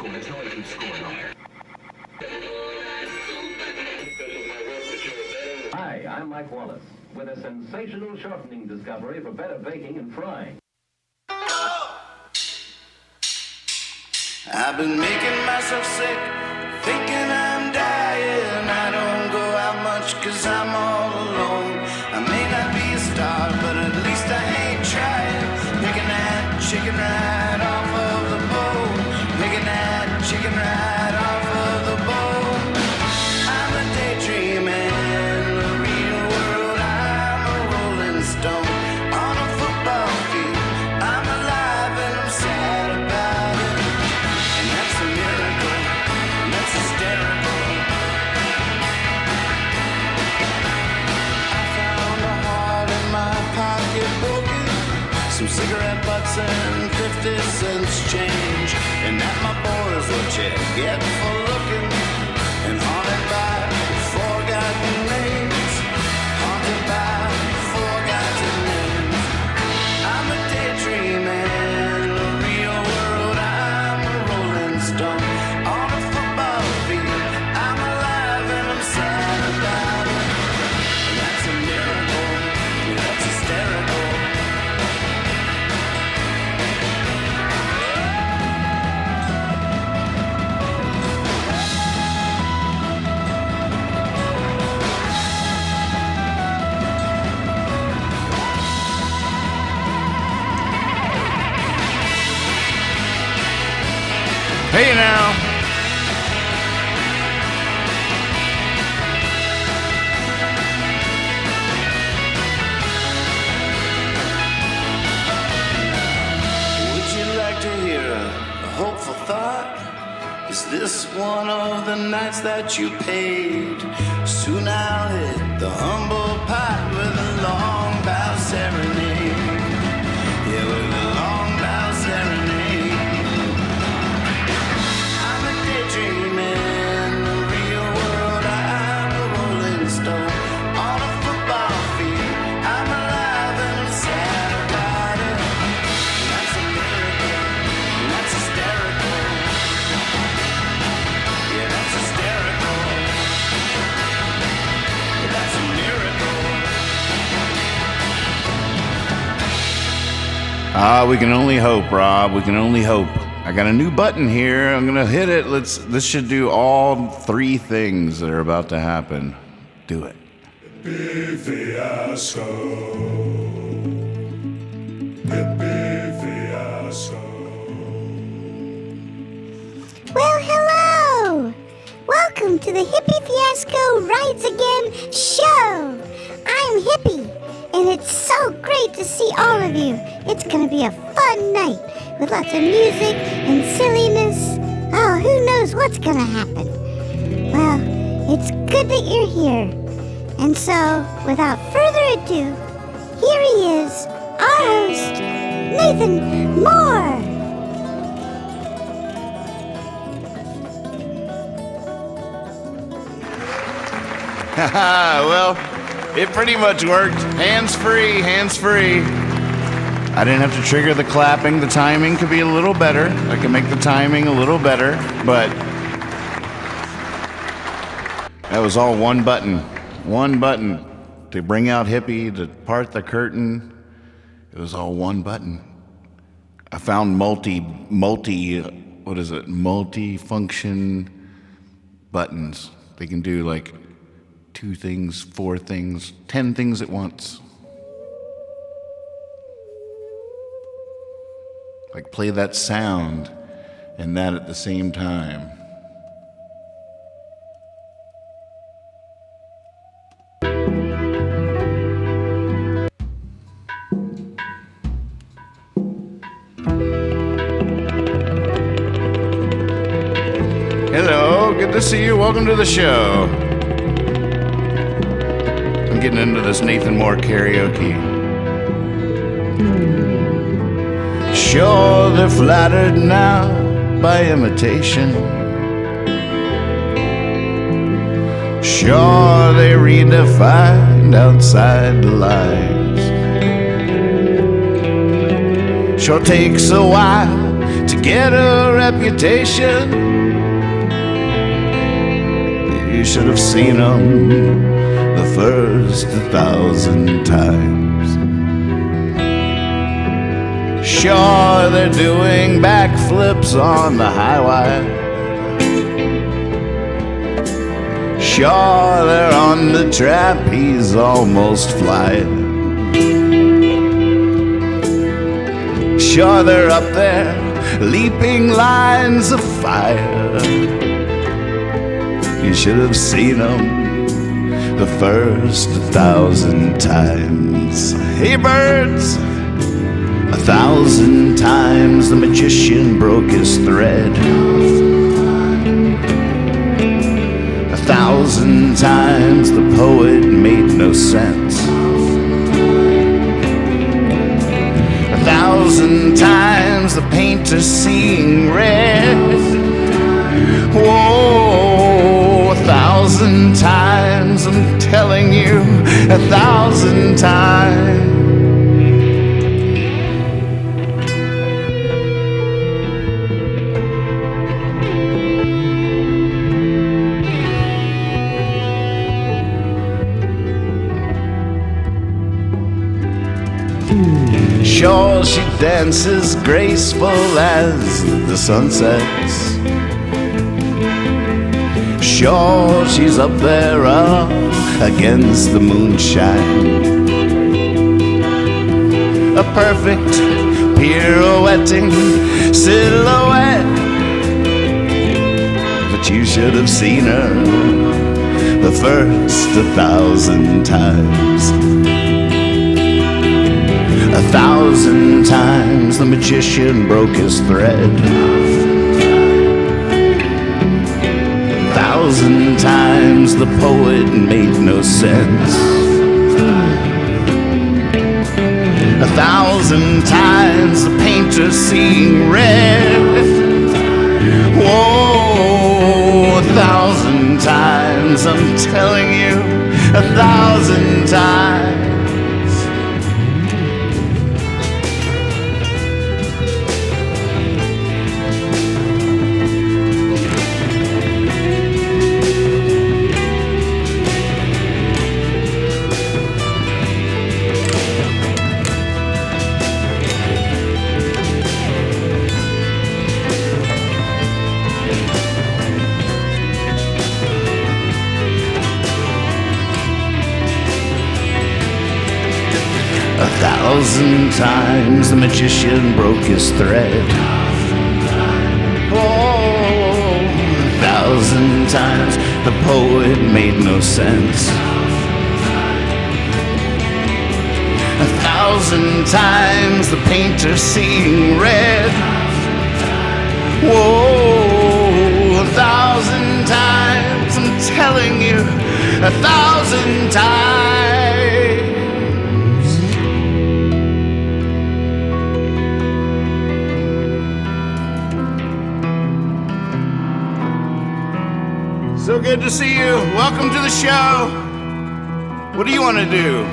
school, that's how I keep scoring higher. Hi, I'm Mike Wallace with a sensational shortening discovery for better baking and frying. I've been making myself sick, thinking I'm dying. I don't go out much cause I'm all alone. I may not be a star, but at least I ain't trying. Picking that chicken right off of the bone. Picking that chicken right off of the bone. I'm a daydreaming in the real world. I'm a rolling stone on a football field. I'm alive and I'm sad about it. And that's a miracle, and that's hysterical. I found a heart in my pocket broken, some cigarette butts and 50 cents change. And that, my boy, is what you get for looking. And haunted by forgotten names. Haunted by forgotten names. I'm a daydreaming in the real world. I'm a rolling stone on a football field. I'm alive and I'm sad about it. And that's a miracle. That's hysterical. Hey now. Would you like to hear a hopeful thought? Is this one of the nights that you paid? Soon I'll hit the humble pot with a long bow serenade. Yeah, with a long bow serenade. I'm a daydreaming in the real world. I'm a rolling stone on a football field. I'm alive and I'm sad about it. That's a miracle, and that's hysterical. Yeah, that's hysterical. Yeah, that's a miracle. We can only hope, Rob. We can only hope. I got a new button here. I'm gonna hit it. This should do all three things that are about to happen. Do it. Fiasco. Hippie fiasco. Well, hello! Welcome to the Hippie Fiasco Rides Again show! I'm Hippie, and it's so great to see all of you. It's gonna be a fun night with lots of music and silliness. Oh, who knows what's gonna happen? Well, it's good that you're here. And so, without further ado, here he is, our host, Nathan Moore! Well, it pretty much worked. Hands free, hands free. I didn't have to trigger the clapping. The timing could be a little better. I can make the timing a little better, but that was all one button. One button to bring out Hippie, to part the curtain. It was all one button. I found multi-function buttons. They can do like 2 things, 4 things, 10 things at once. Like play that sound and that at the same time. Hello, good to see you. Welcome to the show. I'm getting into this Nathan Moore karaoke. Sure, they're flattered now by imitation. Sure, they redefined outside the lines. Sure takes a while to get her reputation. You should have seen them the first 1,000 times. Sure, they're doing backflips on the highway. Sure, they're on the trapeze, almost flying. Sure, they're up there, leaping lines of fire. You should have seen them the first 1,000 times. Hey, birds! 1,000 times the magician broke his thread. 1,000 times the poet made no sense. 1,000 times the painter seeing red. Whoa, 1,000 times I'm telling you, 1,000 times. Sure, she dances graceful as the sun sets. Sure, she's up there against the moonshine. A perfect pirouetting silhouette. But you should have seen her the first 1,000 times. 1,000 times the magician broke his thread. 1,000 times the poet made no sense. 1,000 times the painter seeing red. Whoa, 1,000 times I'm telling you, 1,000 times. A 1,000 times the magician broke his thread. Oh, 1,000 times the poet made no sense. 1,000 times the painter seeing red. Whoa, 1,000 times I'm telling you, 1,000 times. So good to see you. Welcome to the show. What do you want to do?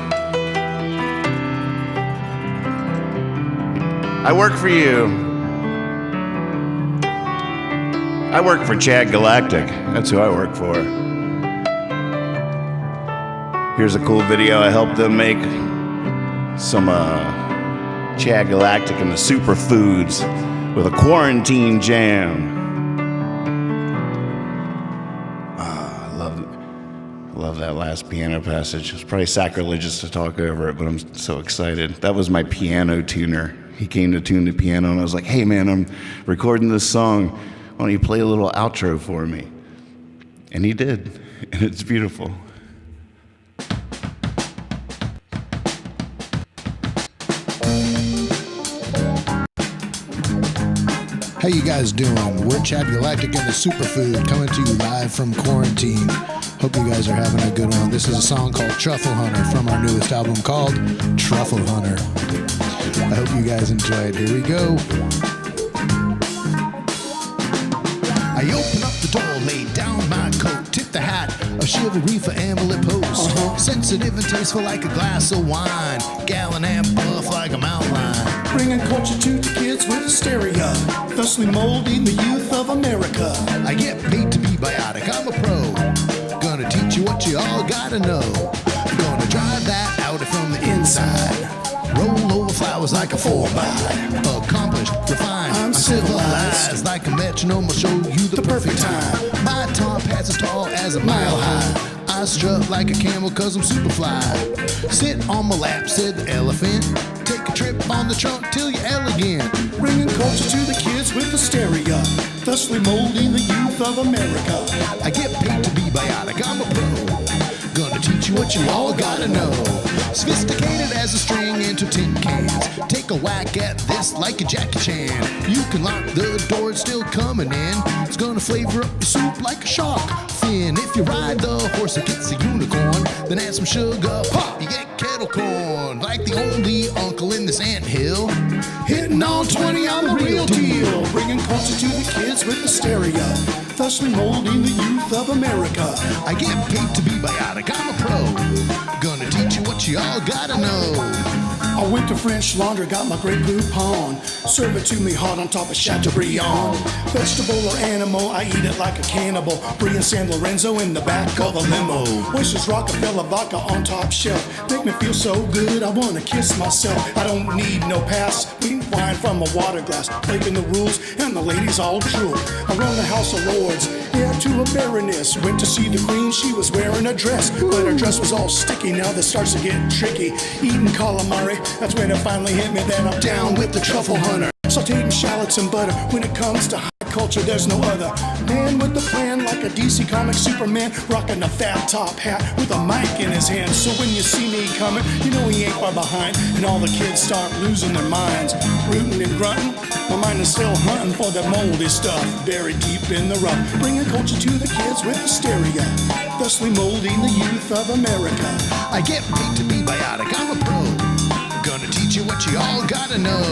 I work for you. I work for Chad Galactic. That's who I work for. Here's a cool video. I helped them make some Chad Galactic and the Superfoods with a quarantine jam. Love that last piano passage. It's probably sacrilegious to talk over it, but I'm so excited. That was my piano tuner. He came to tune the piano, and I was like, hey, man, I'm recording this song. Why don't you play a little outro for me? And he did, and it's beautiful. How you guys doing? We're Chad Galactic and the Superfood coming to you live from quarantine. Hope you guys are having a good one. This is a song called Truffle Hunter from our newest album called Truffle Hunter. I hope you guys enjoy it. Here we go. I open up the door, laid down my coat, tipped the hat of chivalry for Emily Post. Sensitive and tasteful like a glass of wine. Gallon and buff like a mountain lion. Bringing culture to the kids with hysteria, thusly molding the youth of America. I get paid to be biotic, I'm a pro. Gonna teach you what you all gotta know. Gonna drive that Audi from the inside. Roll over flowers like a 4x. Accomplished, refined, I'm civilized. Like a metronome, I'll show you the perfect time. My top hat's as tall as a mile high. I strut like a camel cause I'm super fly. Sit on my lap, said the elephant. Take a trip on the trunk till you're elegant. Bringing culture to the kids with hysteria, thusly molding the youth of America. I get paid to be biotic, I'm a pro. Gonna teach you what you all gotta know. Sophisticated as a string into tin cans. Take a whack at this like a Jackie Chan. You can lock the door, it's still coming in. It's gonna flavor up your soup like a shark fin. If you ride the horse that gets a unicorn, then add some sugar, pop, you get kettle corn. Like the only uncle in this anthill. Hitting on 20, I'm the real deal. Bringing culture to the kids with hysteria, thusly molding the youth of America. I get paid to be biotic, I'm a pro. Gonna teach you what you all gotta know. I went to French Laundry, got my Grey Poupon. Serve it to me hot on top of Chateaubriand. Vegetable or animal, I eat it like a cannibal. Brie and San Lorenzo in the back of a limo. Oysters, Rockefeller, vodka on top shelf. Make me feel so good, I wanna kiss myself. I don't need no pass, we wine from a water glass. Breaking the rules, and the ladies all true. I run the House of Lords, yeah, to a baroness. Went to see the queen, she was wearing a dress. But her dress was all sticky, now this starts to get tricky. Eating calamari, that's when it finally hit me that I'm down with the Truffle Hunter. Sauteing shallots and butter, when it comes to high culture, there's no other. Man with the plan like a DC comic Superman, rocking a fat top hat with a mic in his hand. So when you see me coming, you know he ain't far behind. And all the kids start losing their minds. Rooting and grunting, my mind is still hunting for the moldy stuff buried deep in the rough. Bringing culture to the kids with hysteria, thusly molding the youth of America. I get paid to be biotic, I'm a pro. Gonna teach you what you all gotta know.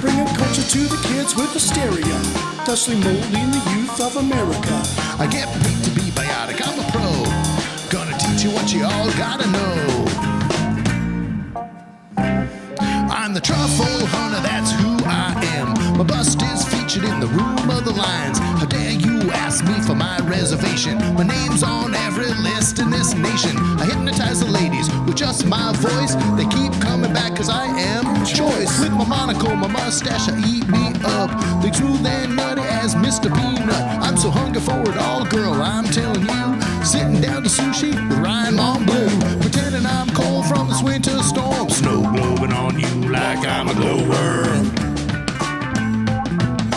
Bringing culture to the kids with hysteria, thusly molding the youth of America. I get paid to be biotic, I'm a pro. Gonna teach you what you all gotta know. I'm the Truffle Hunter, that's who I am. My bust is featured in the Room of the Lions. How dare you ask me for my reservation? My name's on every list in this nation. I hypnotize the ladies with just my voice. They keep coming back cause I am choice. With my monocle, my mustache, I eat me up. They smooth and nutty as Mr. Peanut. I'm so hungry for it all, girl, I'm telling you. Sitting down to sushi with Ryan on Blue. Pretending I'm cold from this winter storm. Snow globing on you like I'm a glowworm.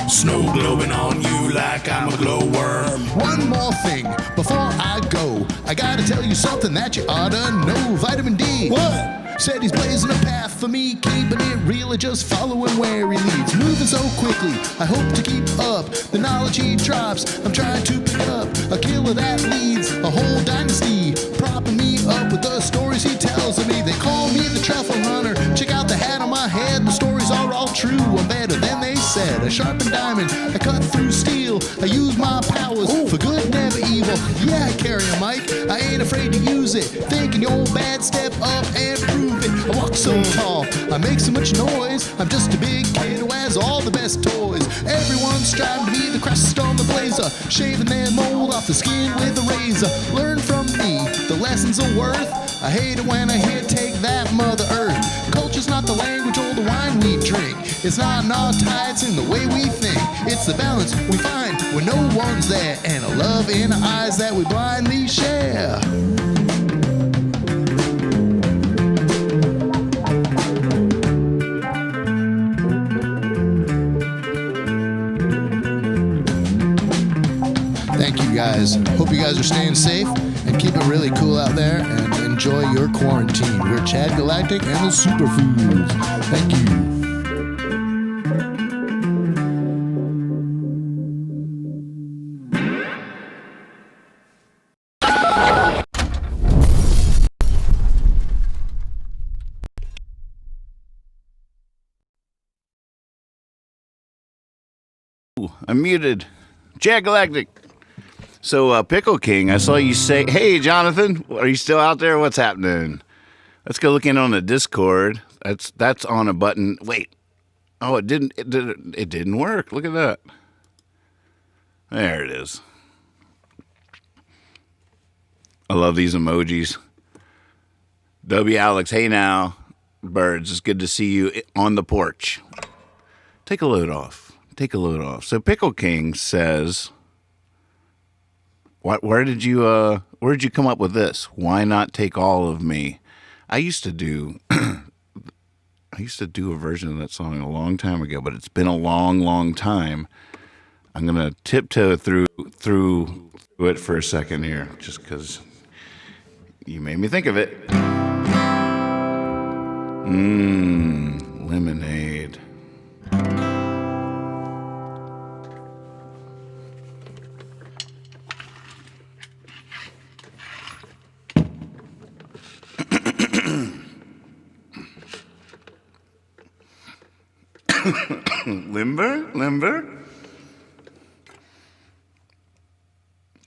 Snow globing on you like I'm a glowworm. One more thing before I go. I gotta tell you something that you oughta know. Vitamin D. What? Said he's blazing a path for me, keeping it real and just following where he leads. Moving so quickly, I hope to keep up the knowledge he drops. I'm trying to pick up a killer that leads a whole dynasty, propping me up with the stories he tells of me. They call me the Truffle Hunter. Check out the hat on my head. The stories are all true. I'm better than they said. A sharpened diamond, I cut through steel. I use my powers for good, never evil. Yeah, I carry a mic. I ain't afraid to use it. Thinking you're bad, step up and prove it. I walk so tall, I make so much noise. I'm just a big kid who has all the best toys. Everyone's striving to be the crust on the blazer, shaving their mold off the skin with a razor. Learn from me, the lessons are worth. I hate it when I hear take that Mother Earth. Culture's not the language or the wine we drink. It's not in our tie, it's in the way we think. It's the balance we find when no one's there, and a love in our eyes that we blindly share. Thank you guys. Hope you guys are staying safe and keep it really cool out there and enjoy your quarantine. We're Chad Galactic and the Superfoods. Thank you. I'm muted. Chad Galactic. So, Pickle King, I saw you say, "Hey, Jonathan, are you still out there? What's happening?" Let's go look in on the Discord. That's on a button. Wait. Oh, it didn't work. Look at that. There it is. I love these emojis. W. Alex, hey now, birds. It's good to see you on the porch. Take a load off. So Pickle King says, where did you come up with this? Why not take all of me? I used to do a version of that song a long time ago, but it's been a long, long time. I'm gonna tiptoe through it for a second here, just because you made me think of it. Lemonade. Limber.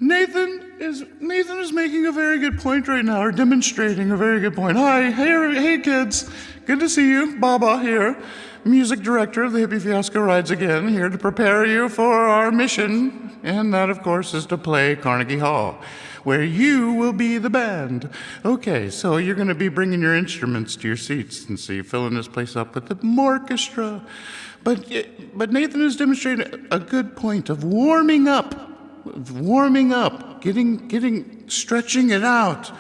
Nathan is making a very good point right now, or demonstrating a very good point. Hi, hey kids, good to see you. Baba here, music director of the Hippie Fiasco Rides Again, here to prepare you for our mission, and that, of course, is to play Carnegie Hall, where you will be the band. Okay, so you're going to be bringing your instruments to your seats, and so you're filling this place up with the orchestra. But Nathan is demonstrating a good point of warming up, stretching it out,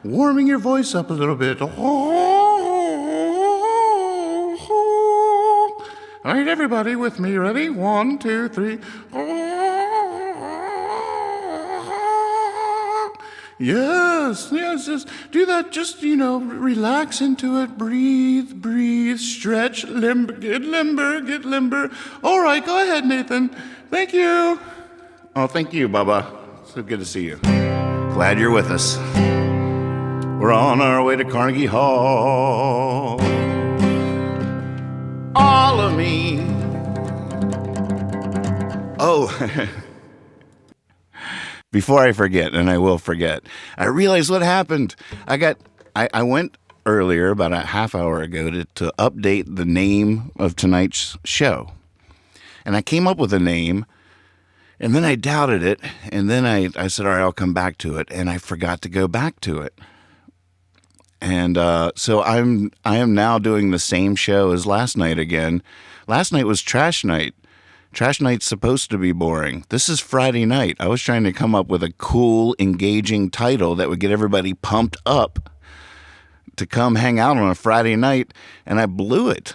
warming your voice up a little bit. All right, everybody with me, ready? 1, 2, 3. Yes, just do that. Just, relax into it. Breathe, stretch, get limber. All right, go ahead, Nathan. Thank you. Oh, thank you, Baba. So good to see you. Glad you're with us. We're on our way to Carnegie Hall. All of me. Oh, before I forget, and I will forget, I realized what happened. I went earlier, about a half hour ago, to update the name of tonight's show. And I came up with a name, and then I doubted it, and then I said, all right, I'll come back to it, and I forgot to go back to it. And so I am now doing the same show as last night again. Last night was Trash Night. Trash Night's supposed to be boring. This is Friday night. I was trying to come up with a cool, engaging title that would get everybody pumped up to come hang out on a Friday night, and I blew it.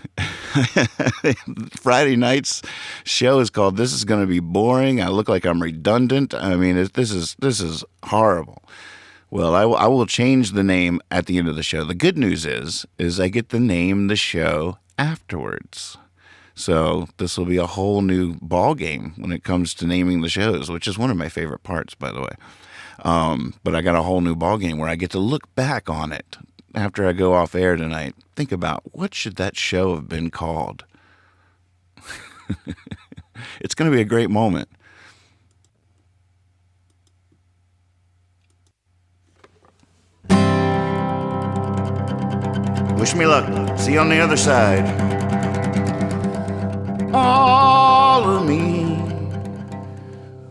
Friday night's show is called "This Is Going to Be Boring." I look like I'm redundant. I mean, this is horrible. Well, I will change the name at the end of the show. The good news is I get to name the show afterwards. So this will be a whole new ball game when it comes to naming the shows, which is one of my favorite parts, by the way. But I got a whole new ball game where I get to look back on it after I go off air tonight. Think about, what should that show have been called? It's going to be a great moment. Wish me luck. See you on the other side. All of me.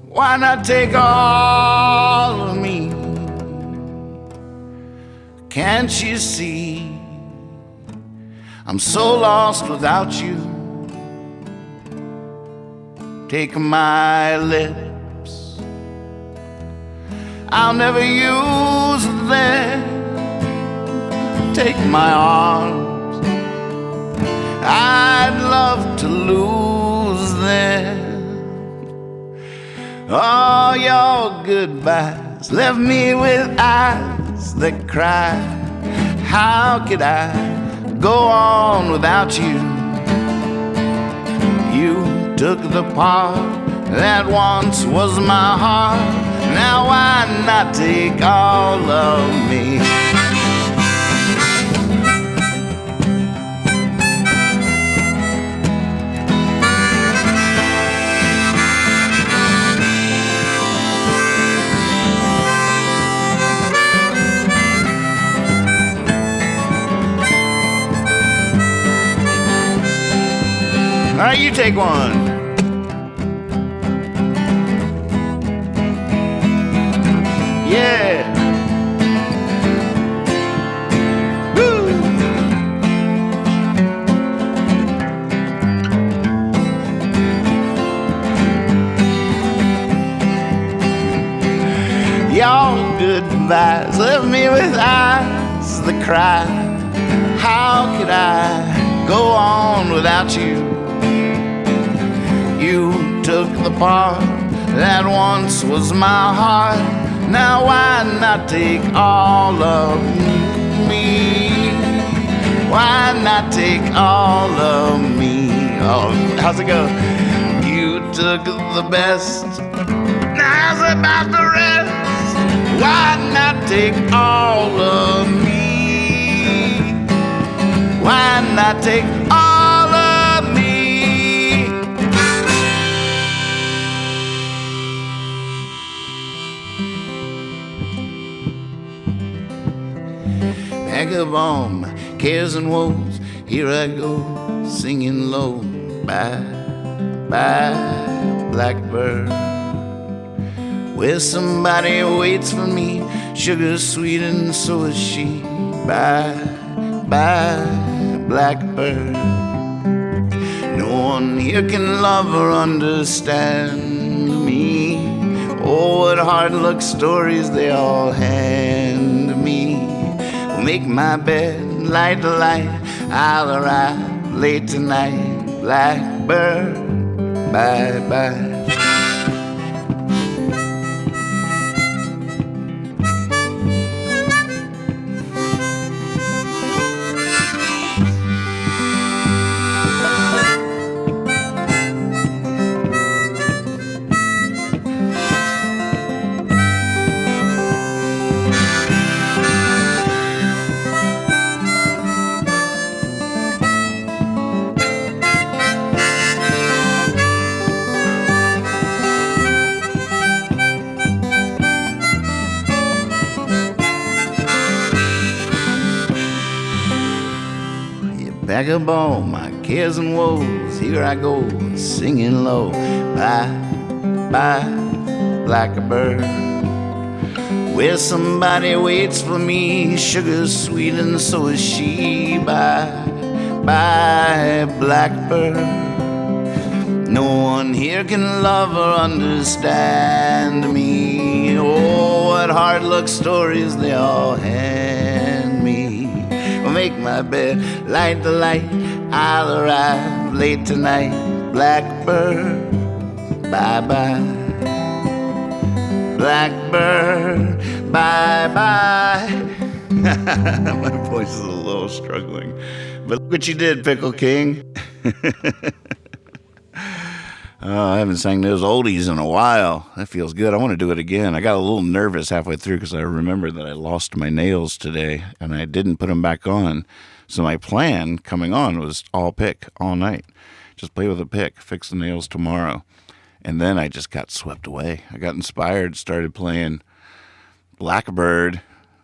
Why not take all of me? Can't you see? I'm so lost without you. Take my lips. I'll never use them. Take my arms. I'd love to lose them. All your goodbyes left me with eyes that cry. How could I go on without you? You took the part that once was my heart. Now why not take all of me? about you take one? Yeah. Woo. Y'all goodbyes left me with eyes that cry. How could I go on without you? You took the part that once was my heart. Now why not take all of me? Why not take all of me? Oh, how's it go? You took the best, now's about the rest. Why not take all of me? Why not take all of me? Back up on my cares and woes, here I go, singing low. Bye, bye, blackbird. Where somebody waits for me, sugar sweet and so is she. Bye, bye, blackbird. No one here can love or understand me. Oh, what hard luck stories they all hand me. Will make my bed, light the light, I'll arrive late tonight. Blackbird, bye bye. Back up all my cares and woes, here I go, singing low. Bye, bye, blackbird. Where somebody waits for me, sugar's sweet and so is she. Bye, bye, blackbird. No one here can love or understand me. Oh, what hard luck stories they all hand me. Make my bed, light the light, I'll arrive late tonight. Blackbird, bye-bye. Blackbird, bye-bye. My voice is a little struggling. But look what you did, Pickle King. Oh, I haven't sang those oldies in a while. That feels good. I want to do it again. I got a little nervous halfway through because I remembered that I lost my nails today and I didn't put them back on. So my plan coming on was all pick all night. Just play with a pick, fix the nails tomorrow. And then I just got swept away. I got inspired, started playing Blackbird,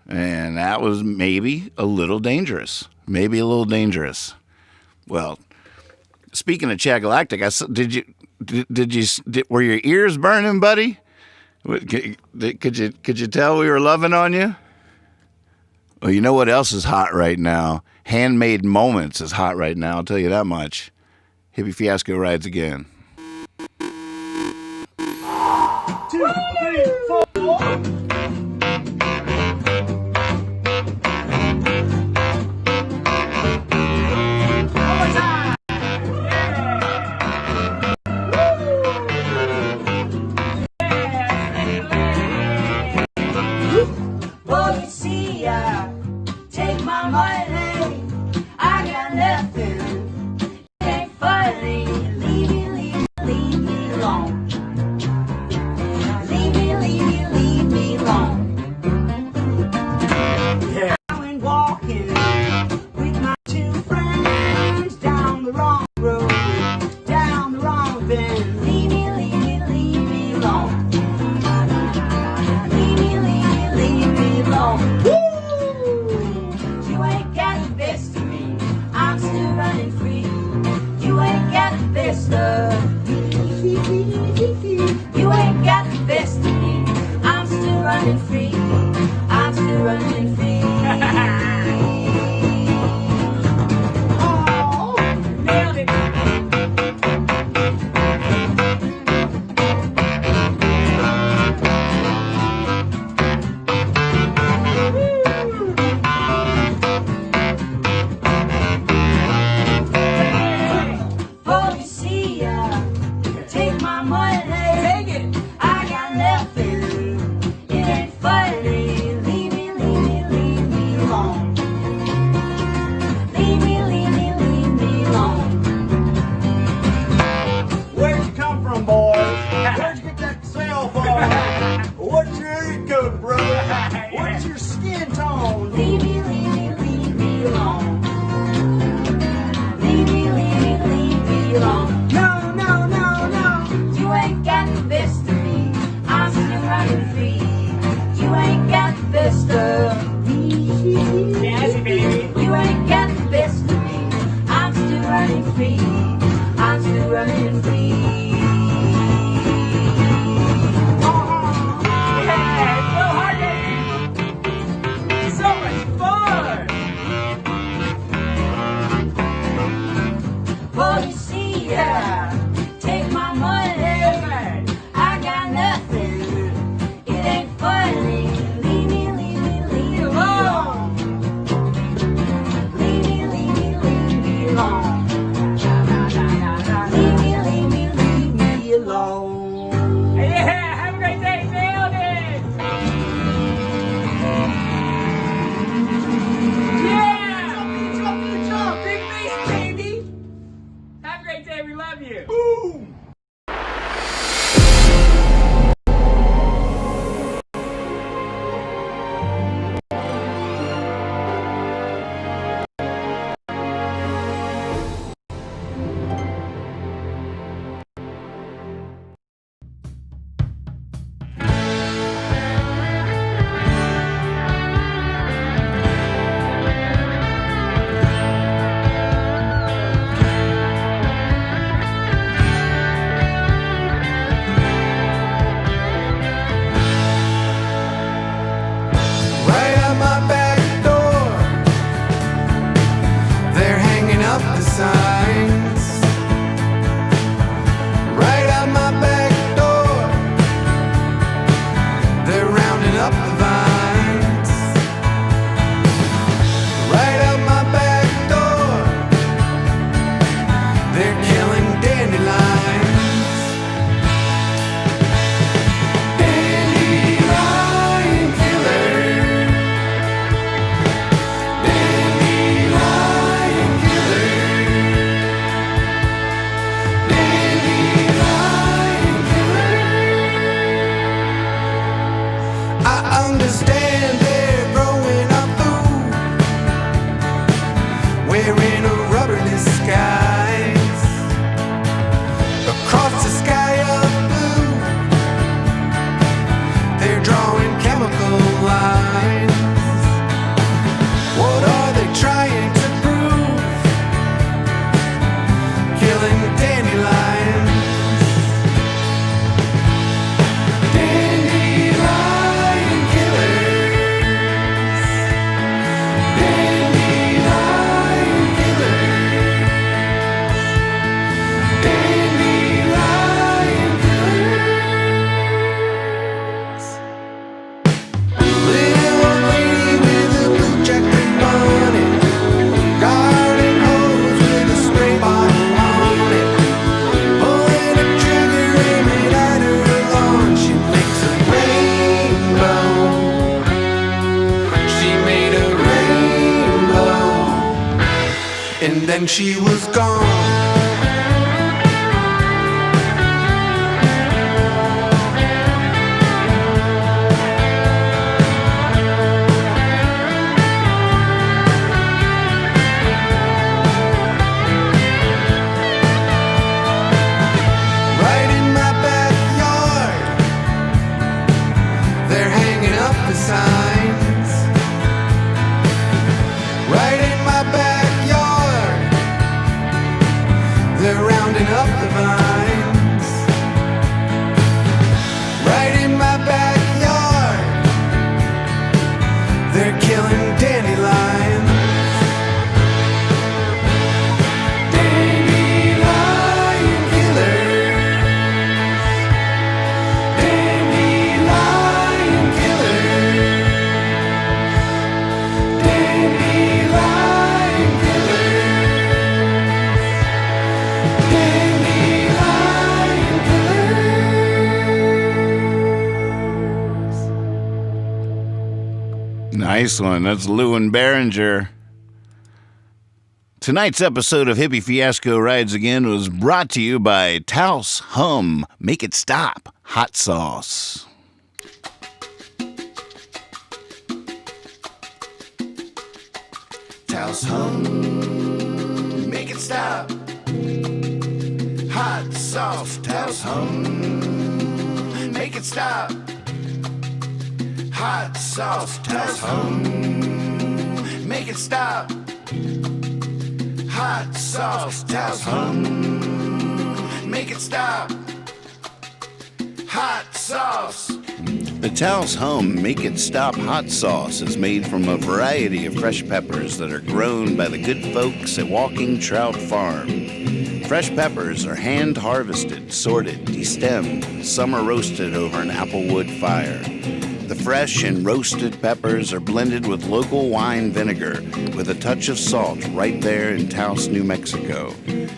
and that was maybe a little dangerous. Maybe a little dangerous. Well, speaking of Chad Galactic, were your ears burning, buddy? Could you tell we were loving on you? Well, you know what else is hot right now? Handmade Moments is hot right now, I'll tell you that much. Hippie Fiasco rides again. 2, 3, 4. Leave me when she was gone. Right in my backyard, they're hanging up the signs. Right in my backyard, they're rounding up the vines. Right in my backyard, they're killing dandelions. Dandelion killers. Dandelion killers. Dandelion Nice one. That's Lewin Behringer. Tonight's episode of Hippie Fiasco Rides Again was brought to you by Taos Hum Make It Stop Hot Sauce. Taos Hum, make it stop. Hot sauce, Taos Hum, make it stop. Hot sauce, Taos Hum, make it stop. Hot sauce, Taos Hum, make it stop. Hot sauce. The Taos Hum Make It Stop Hot Sauce is made from a variety of fresh peppers that are grown by the good folks at Walking Trout Farm. Fresh peppers are hand harvested, sorted, destemmed, and some are roasted over an applewood fire. The fresh and roasted peppers are blended with local wine vinegar with a touch of salt right there in Taos, New Mexico.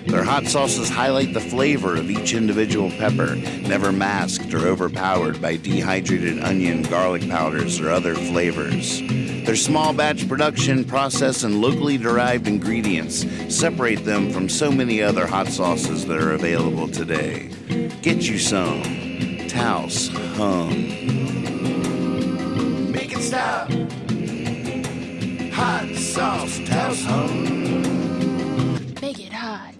Their hot sauces highlight the flavor of each individual pepper, never masked or overpowered by dehydrated onion, garlic powders, or other flavors. Their small batch production process and locally derived ingredients separate them from so many other hot sauces that are available today. Get you some Taos Hum. Make it stop. Hot sauce, Taos Hum. Make it hot.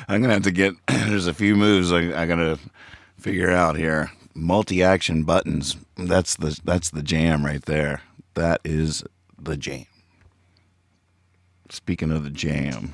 I'm gonna have to get. There's a few moves I gotta figure out here. Multi-action buttons. That's the jam right there. That is the jam. Speaking of the jam.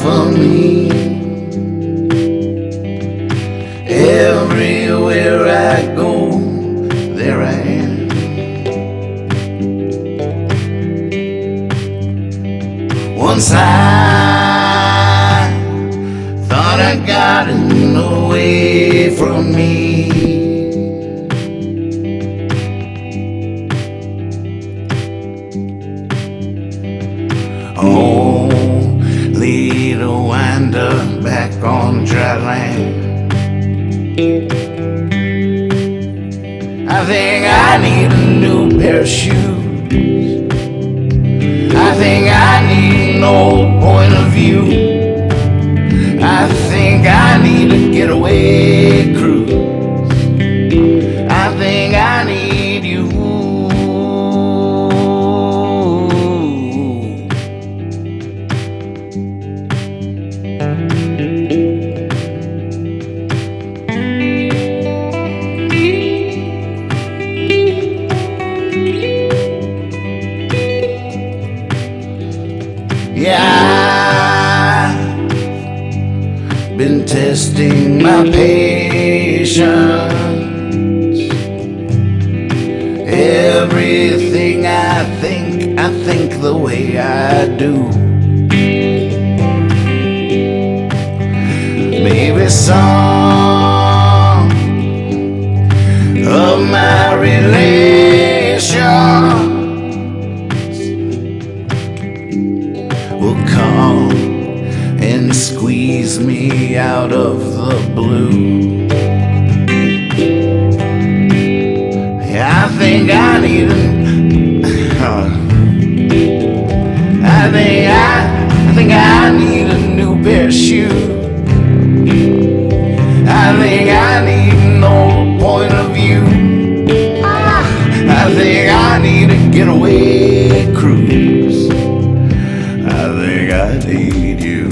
for me. Everywhere I go, there I am. Once I thought I got away from me. Only to wind up back on dry land. I think I need a new pair of shoes. I think I need an old point of view. I think I need a getaway cruise. I think I need you. Yeah, I've been testing my patience. Everything I think the way I do. Maybe some of my relations will come and squeeze me out of the blue. Yeah, I think I need I think I need a new pair of shoes. I think I need an old point of view. I think I need a getaway cruise. I think I need you.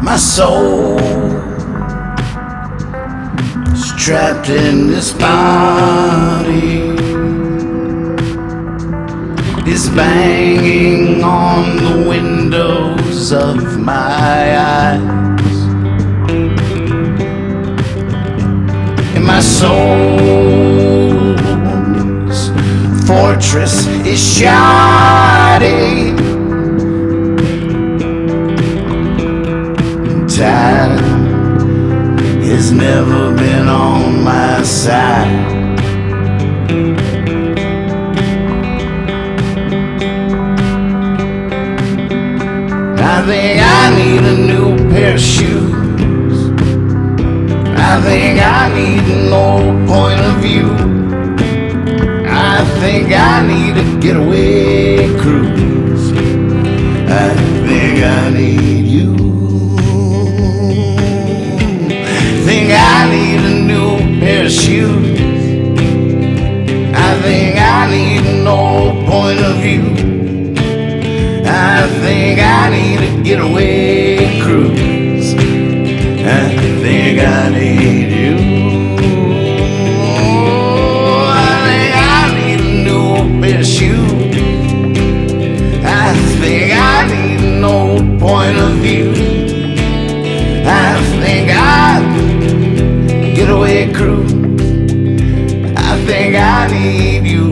My soul is trapped in this body. It's banging on the windows of my eyes. And my soul's fortress is shoddy. Time has never been on my side. I think I need a new pair of shoes. I think I need an old point of view. I think I need a getaway cruise. I think I need you. Think I need a new pair of shoes. I think I need an old point of view. I think I need a getaway cruise. I think I need you. I think I need a new pair of shoes. I think I need an old point of view. I think I getaway cruise. I think I need you.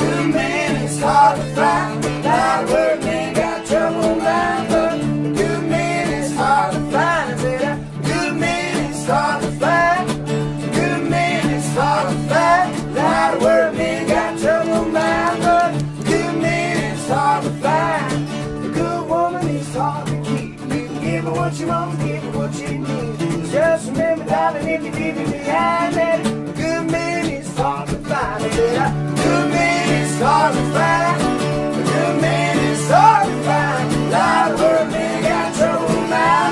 Good man is hard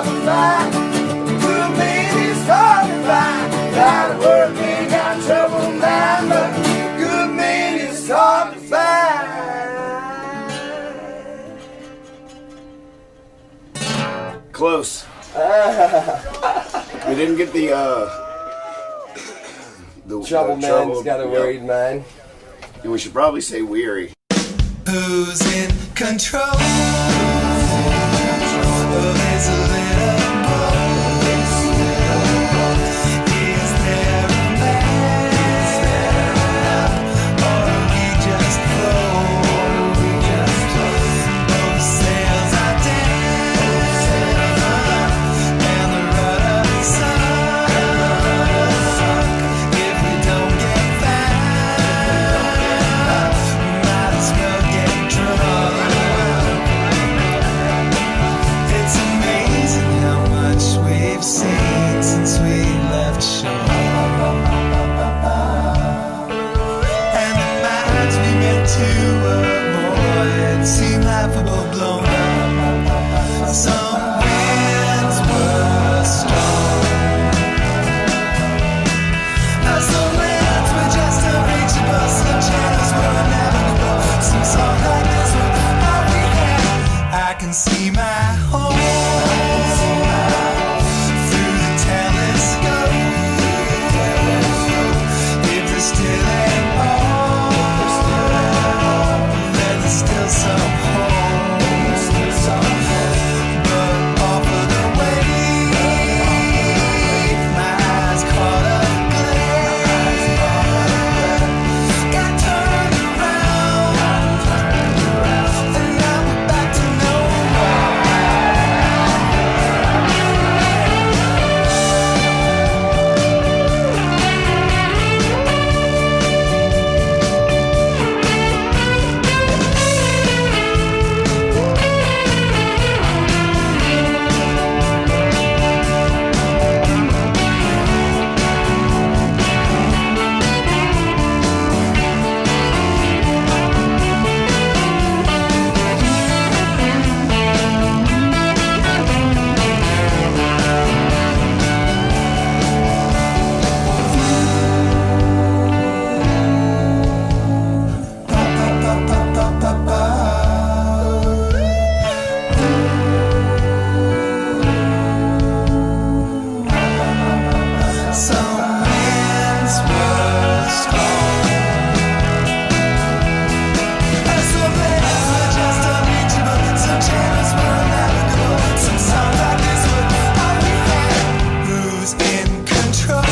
to find. Close. We didn't get the Trouble man's got a worried mind. We should probably say weary. Who's in control? Well, there's a little buzz. Is there a man? Or do we just float? Those sails are down, and the rudder sunk. If we don't get found, might as well get drunk. It's amazing how much we've seen since we left shore. And the minds we meant to avoid seem laughable, blown up. Some winds were strong. Some lands were just unreachable. Some channels were navigable. Some songs like this were all we had. I can see my home through the telescope. If there's still an home, then there's still some hope. But off of the wave, my eyes caught a glare. Got turned around, and now we're back to nowhere. Some winds were strong. Some lands were just unreachable. Some channels were navigable. Some songs like this were all we had. Who's in control?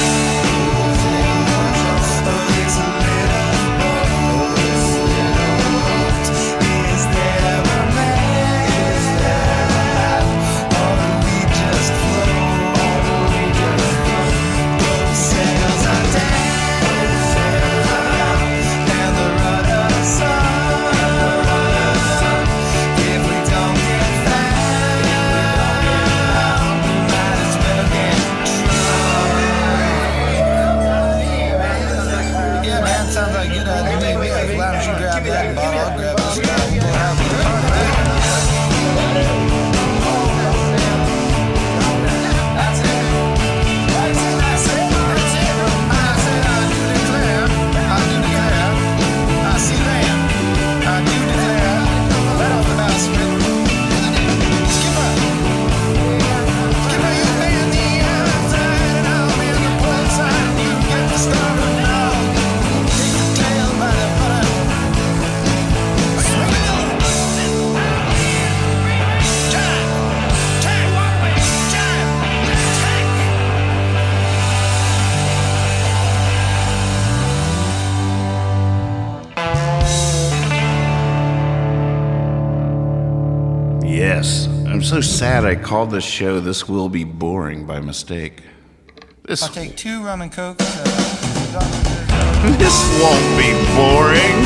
Oh, there's a little boat. Is there a man? Or do we just float? Those sails are down, and the rudder sunk. If we don't get found, might as well get drunk. Yeah, man, sounds like a good idea. Maybe why don't you grab that bottle? I'll grab this stuff. We'll have a party. That's it. Yes. I'm so sad I called this show This Will Be Boring by mistake. This I'll take 2 rum and coke. This won't be boring.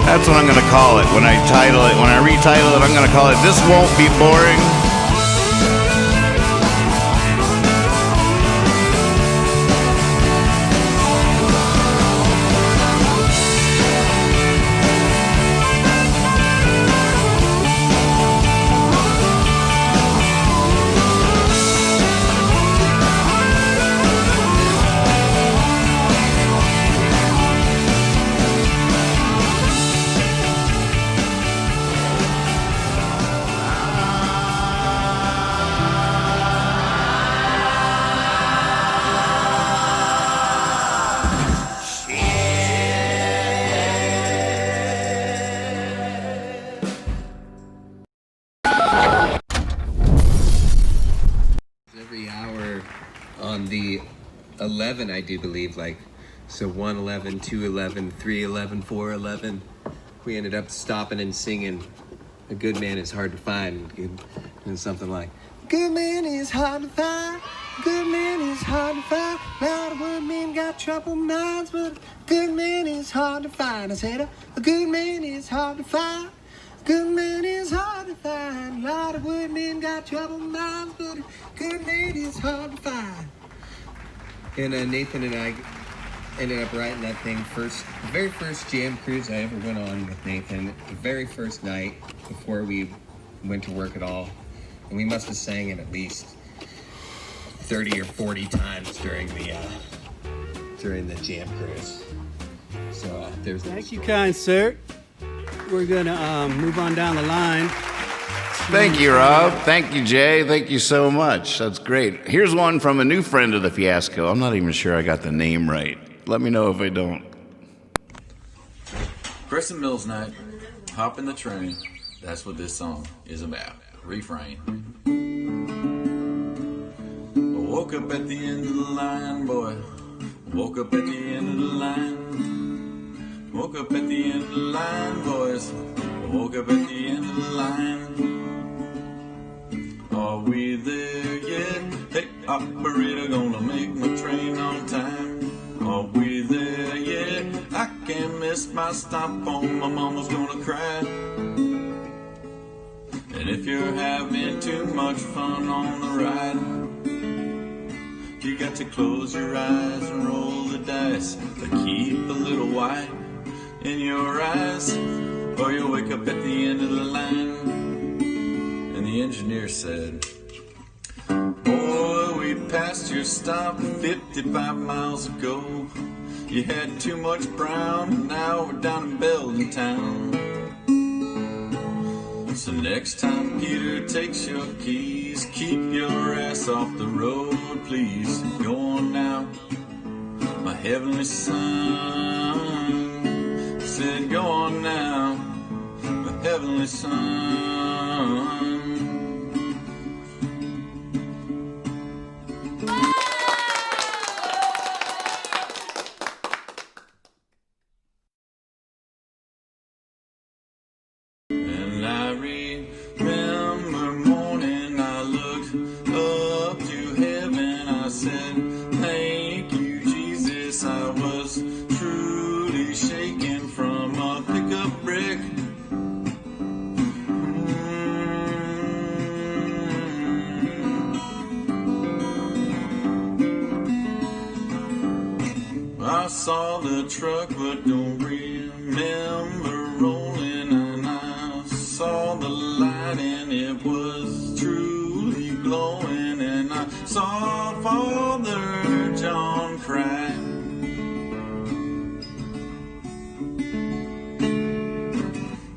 That's what I'm gonna call it when I title it. When I retitle it, I'm gonna call it This Won't Be Boring. on the 11, I do believe, like, so 111, 211, 311, 411. We ended up stopping and singing "A Good Man Is Hard to Find," and something like, "A good man is hard to find, a good man is hard to find. A lot of good men got troubled minds, but a good man is hard to find." I said, "A good man is hard to find, a good man is hard to find. A lot of good men got troubled minds, but a good man is hard to find." And Nathan and I ended up writing that thing the very first jam cruise I ever went on with Nathan, the very first night before we went to work at all. And we must have sang it at least 30 or 40 times during the jam cruise. So there's that. Thank you, kind sir. We're gonna move on down the line. Thank you, Rob. Thank you, Jay. Thank you so much. That's great. Here's one from a new friend of the Fiasco. I'm not even sure I got the name right. Let me know if I don't. Crescent Mills night, hop in the train. That's what this song is about. Refrain. I woke up at the end of the line, boy. Woke up at the end of the line. Woke up at the end of the line, boys. Woke up at the end of the line. Are we there yet? Hey, operator, gonna make my train on time. Are we there yet? I can't miss my stop on, my mama's gonna cry. And if you're having too much fun on the ride, you got to close your eyes and roll the dice, to keep a little white in your eyes, or you'll wake up at the end of the line. And the engineer said, "Boy, we passed your stop 55 miles ago. You had too much brown, and now we're down in Belden town. So next time Peter takes your keys, keep your ass off the road, please. Go on now, my heavenly son." Said, "Go on now, my heavenly son." And I remember morning I looked up to heaven. I said, "Thank you, Jesus." I was truly shaken from a pickup brick. I saw the truck but don't remember rolling, and I saw the light and it was truly glowing, and I saw Father John cry.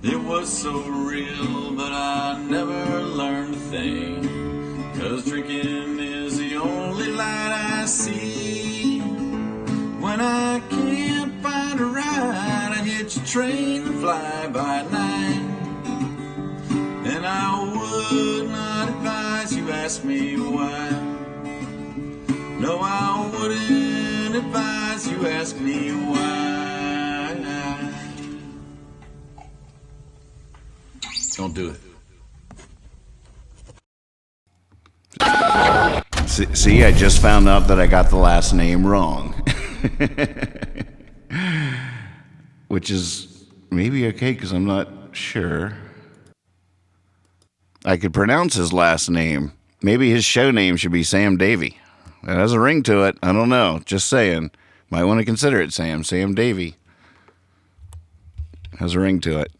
It was so real, but I never learned a thing, 'cause drinking is the only light I see. When I can't find a ride, I hitch a train and fly by night. And I would not advise you ask me why. No, I wouldn't advise you ask me why. Don't do it. See, I just found out that I got the last name wrong. Which is maybe okay, because I'm not sure. I could pronounce his last name. Maybe his show name should be Sam Davey. It has a ring to it. I don't know. Just saying. Might want to consider it, Sam. Sam Davey. Has a ring to it.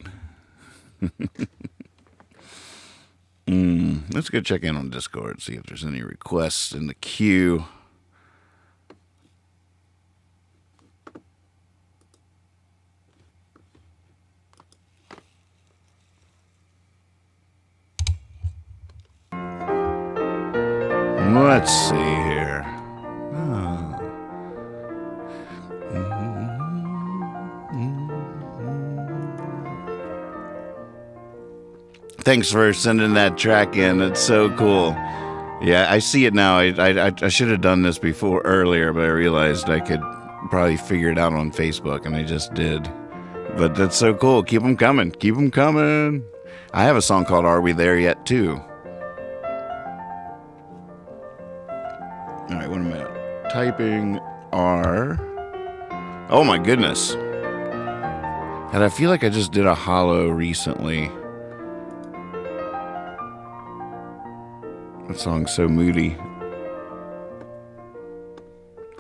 Let's go check in on Discord, see if there's any requests in the queue. Let's see here. Thanks for sending that track in. It's so cool. Yeah, I see it now. I should have done this before earlier, but I realized I could probably figure it out on Facebook, and I just did. But that's so cool. Keep them coming. Keep them coming. I have a song called Are We There Yet, too. All right, what am I typing? R. Oh, my goodness. And I feel like I just did a hollow recently. That song's so moody.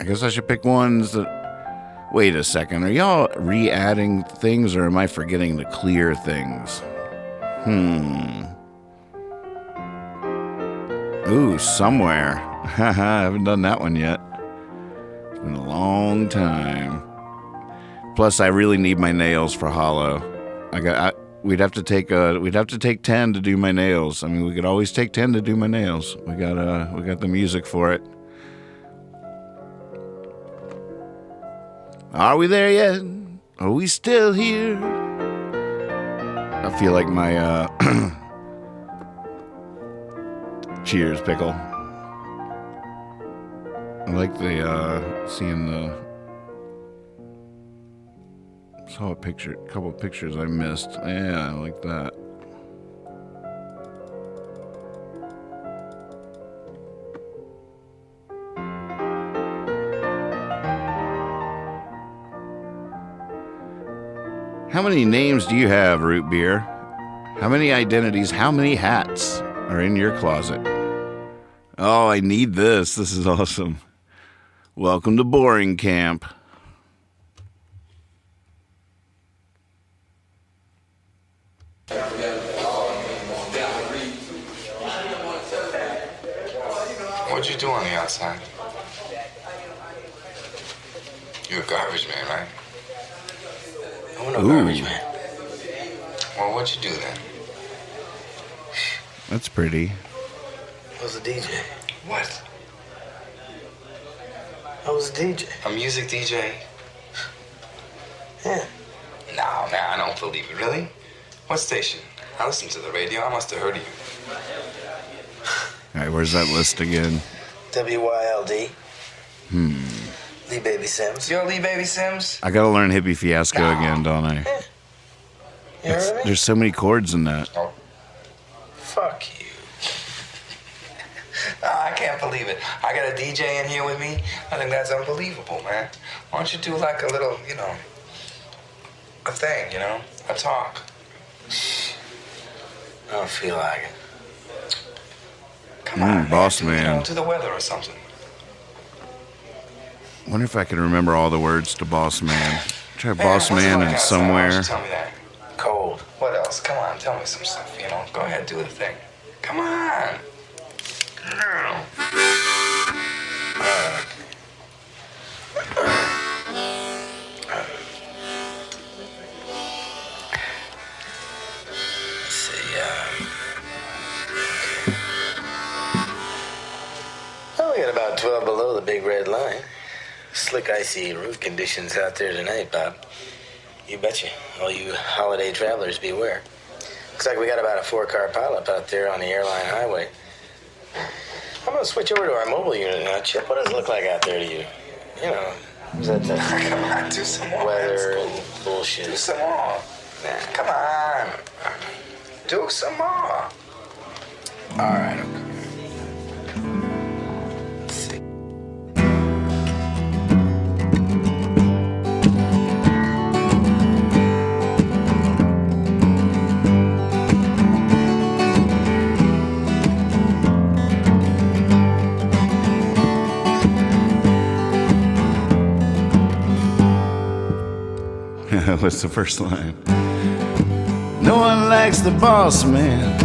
I guess I should pick ones that... Wait a second. Are y'all re-adding things, or am I forgetting to clear things? Ooh, Somewhere. I haven't done that one yet. It's been a long time. Plus, I really need my nails for hollow. We'd have to take 10 to do my nails. I mean, we could always take 10 to do my nails. We got the music for it. Are we there yet? Are we still here? I feel like my cheers, Pickle. I like seeing the saw a couple of pictures I missed. Yeah, I like that. How many names do you have, Root Beer? How many identities, how many hats are in your closet? Oh, I need this. This is awesome. Welcome to Boring Camp. What'd you do on the outside? You're a garbage man, right? I'm no garbage man. Well, what'd you do then? That's pretty. I was a DJ. What? I was a DJ. A music DJ? Yeah. No, man, I don't believe it. Really? What station? I listened to the radio. I must have heard of you. All right, where's that list again? WYLD. Lee Baby Sims. Yo, Lee Baby Sims. I gotta learn Hippie Fiasco again, don't I? You heard of me? There's so many chords in that. Oh. Fuck you. I can't believe it. I got a DJ in here with me. I think that's unbelievable, man. Why don't you do like a little, a thing, a talk? I don't feel like it. Come on, Boss man. To the weather or something. Wonder if I can remember all the words to Boss Man. Try Boss Man and Somewhere. Tell me that. Cold. What else? Come on, tell me some stuff, Go ahead, do the thing. Come on. Girl. Let's see, well, we got about 12 below the big red line. Slick, icy roof conditions out there tonight, Bob. You betcha. All you holiday travelers, beware. Looks like we got about a 4-car pileup out there on the airline highway. I'm gonna switch over to our mobile unit now. Chip, what does it look like out there to you? Is that the come on, do some more. Weather and bullshit? Do some more. Nah, come on. Do some more. All right, okay. What's the first line? No one likes the boss man.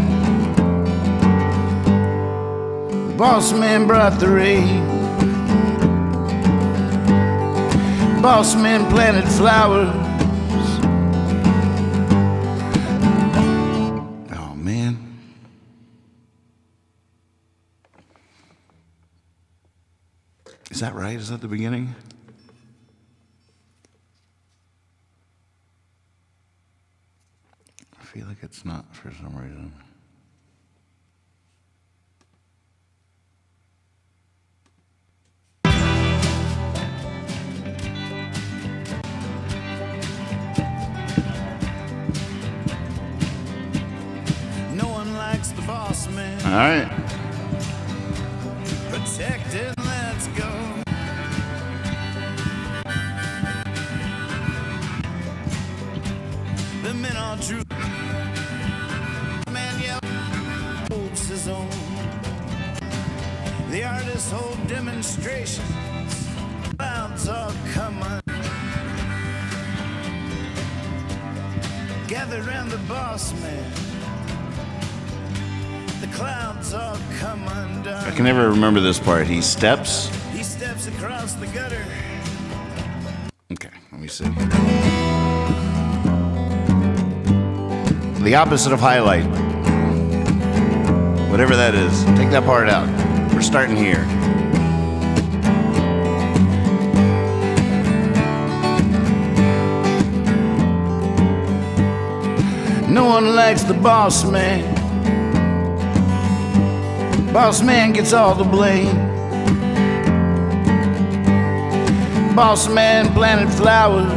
The boss man brought the rain. Boss man planted flowers. Oh man. Is that right? Is that the beginning? I feel like it's not for some reason. All right. Protected, let's go. The men are true. Man holds his own. The artists hold demonstrations. Clouds all come on. Gather round the boss man. The clouds all come undone. I can never remember this part. He steps. He steps across the gutter. Okay, let me see. The opposite of highlight. Whatever that is. Take that part out. We're starting here. No one likes the boss man. Boss man gets all the blame. Boss man planted flowers.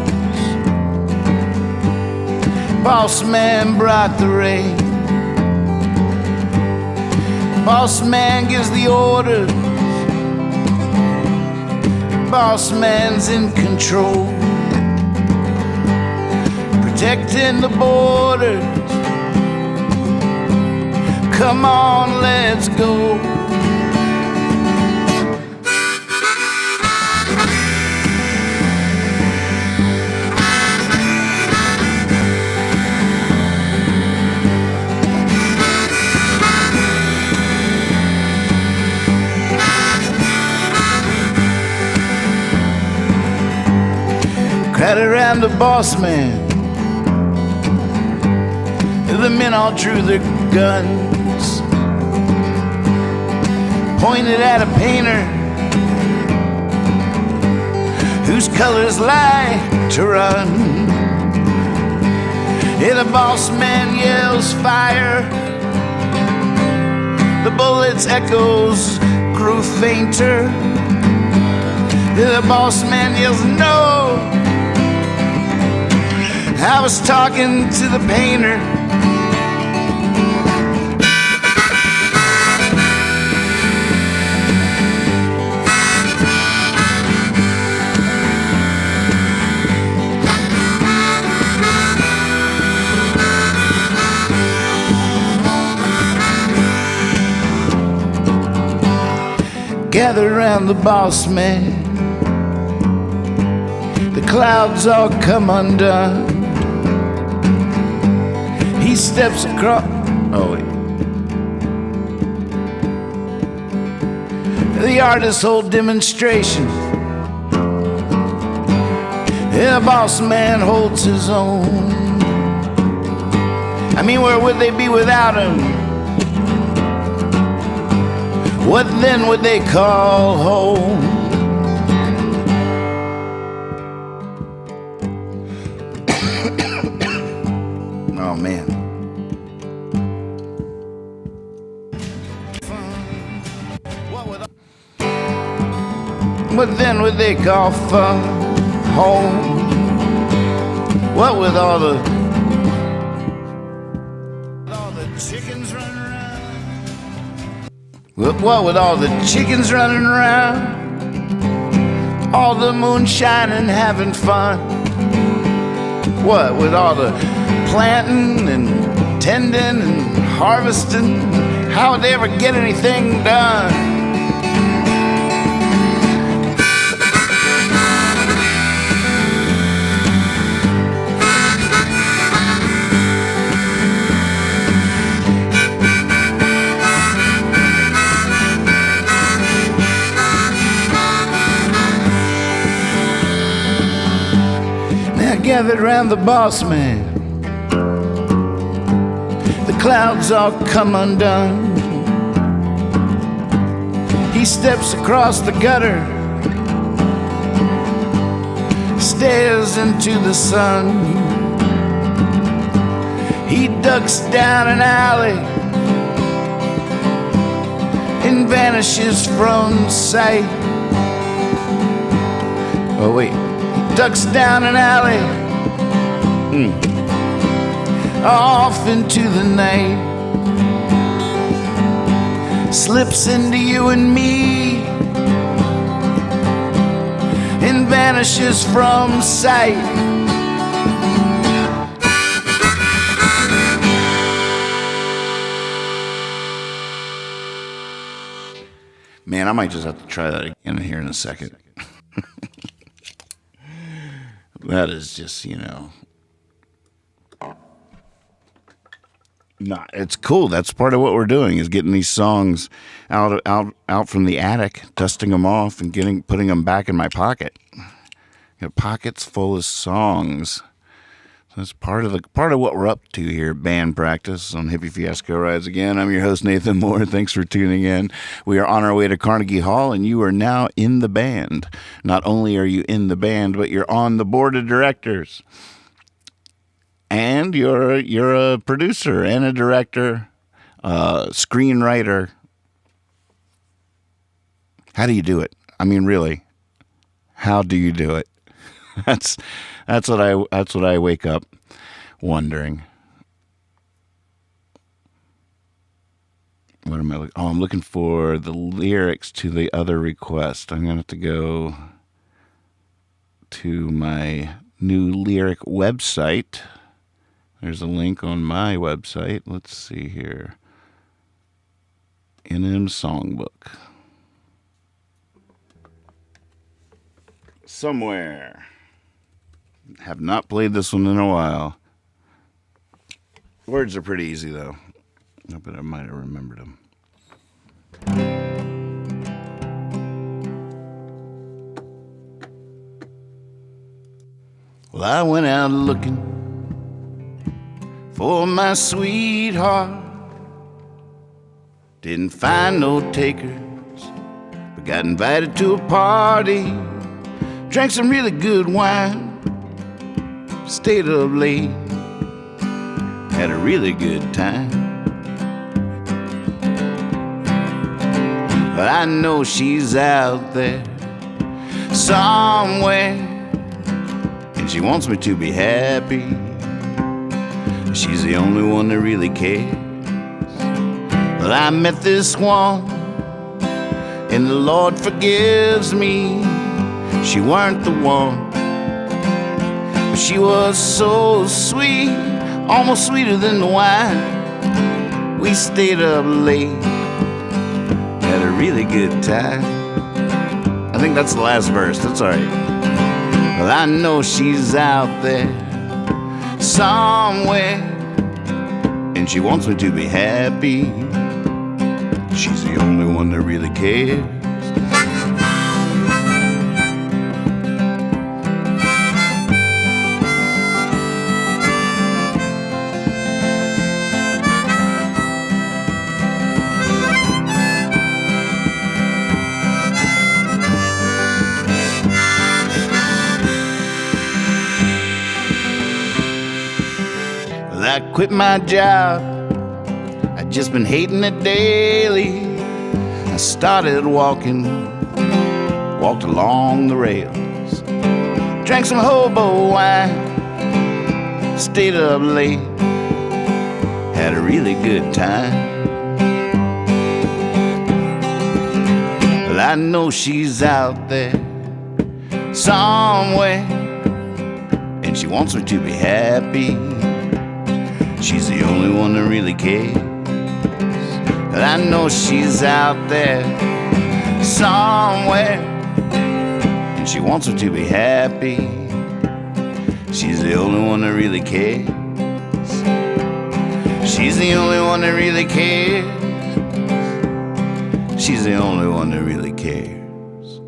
Boss man brought the rain. Boss man gives the orders. Boss man's in control. Protecting the borders. Come on, let's go. Crowd around the boss man. The men all drew their guns, pointed at a painter whose colors like to run. Yeah, the boss man yells fire. The bullets' echoes grew fainter. Yeah, the boss man yells no. I was talking to the painter. Gather around the boss man. The clouds all come undone. He steps across. Oh, wait. The artists hold demonstrations. The boss man holds his own. I mean, where would they be without him? What then would they call home? Oh, man. What then would they call fun? Home? What with all the chickens running around? What with all the chickens running around? All the moonshine and having fun? What with all the planting and tending and harvesting? How would they ever get anything done? Gathered round the boss man. The clouds all come undone. He steps across the gutter, stares into the sun. He ducks down an alley and vanishes from sight. Oh wait, he ducks down an alley off into the night. slips into you and me and vanishes from sight. Man, I might just have to try that again here in a second. That is just, not. It's cool. That's part of what we're doing, is getting these songs out from the attic, dusting them off, and putting them back in my pocket. Got pockets full of songs. That's part of what we're up to here at Band Practice on Hippie Fiasco Rides Again. I'm your host, Nathan Moore. Thanks for tuning in. We are on our way to Carnegie Hall, and you are now in the band. Not only are you in the band, but you're on the board of directors. And you're a producer and a director, screenwriter. How do you do it? I mean, really, how do you do it? That's what I wake up wondering. What am I looking? Oh, I'm looking for the lyrics to the other request. I'm gonna have to go to my new lyric website. There's a link on my website. Let's see here. NM Songbook. Somewhere. Have not played this one in a while. Words are pretty easy, though. I bet I might have remembered them. Well, I went out looking for my sweetheart. Didn't find no takers, but got invited to a party. Drank some really good wine, stayed up late, had a really good time. But I know she's out there somewhere, and she wants me to be happy. She's the only one that really cares. Well, I met this one, and the Lord forgives me. She weren't the one, but she was so sweet, almost sweeter than the wine. We stayed up late, had a really good time. I think that's the last verse, that's all right. Well, I know she's out there somewhere, and she wants me to be happy. She's the only one that really cares. I quit my job, I'd just been hating it daily. I started walked along the rails, drank some hobo wine, stayed up late, had a really good time. Well, I know she's out there somewhere, and she wants me to be happy. She's the only one that really cares. And I know she's out there somewhere, and she wants me to be happy. She's the only one that really cares. She's the only one that really cares. She's the only one that really cares.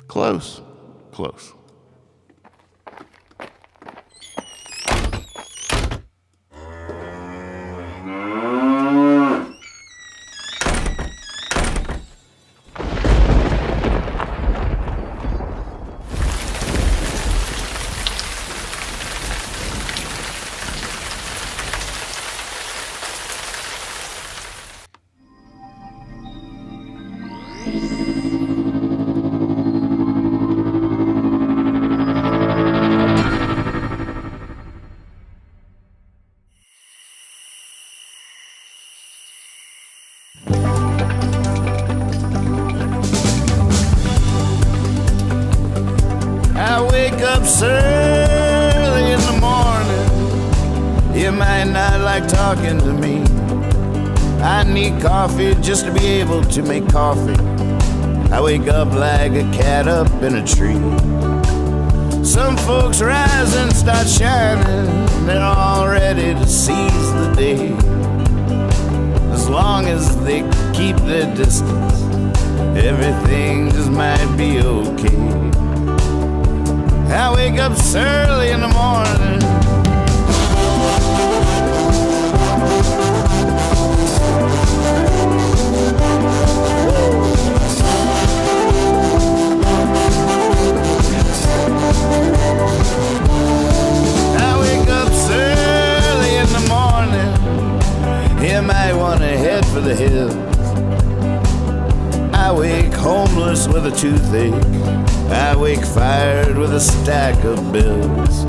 Close. Close. up so early in the morning. You might not like talking to me. I need coffee just to be able to make coffee. I wake up like a cat up in a tree. Some folks rise and start shining. They're all ready to seize the day. As long as they keep their distance, everything just might be okay. I wake up so early in the morning. I wake up so early in the morning. You might want to head for the hills. I wake homeless with a toothache. I wake fired with a stack of bills.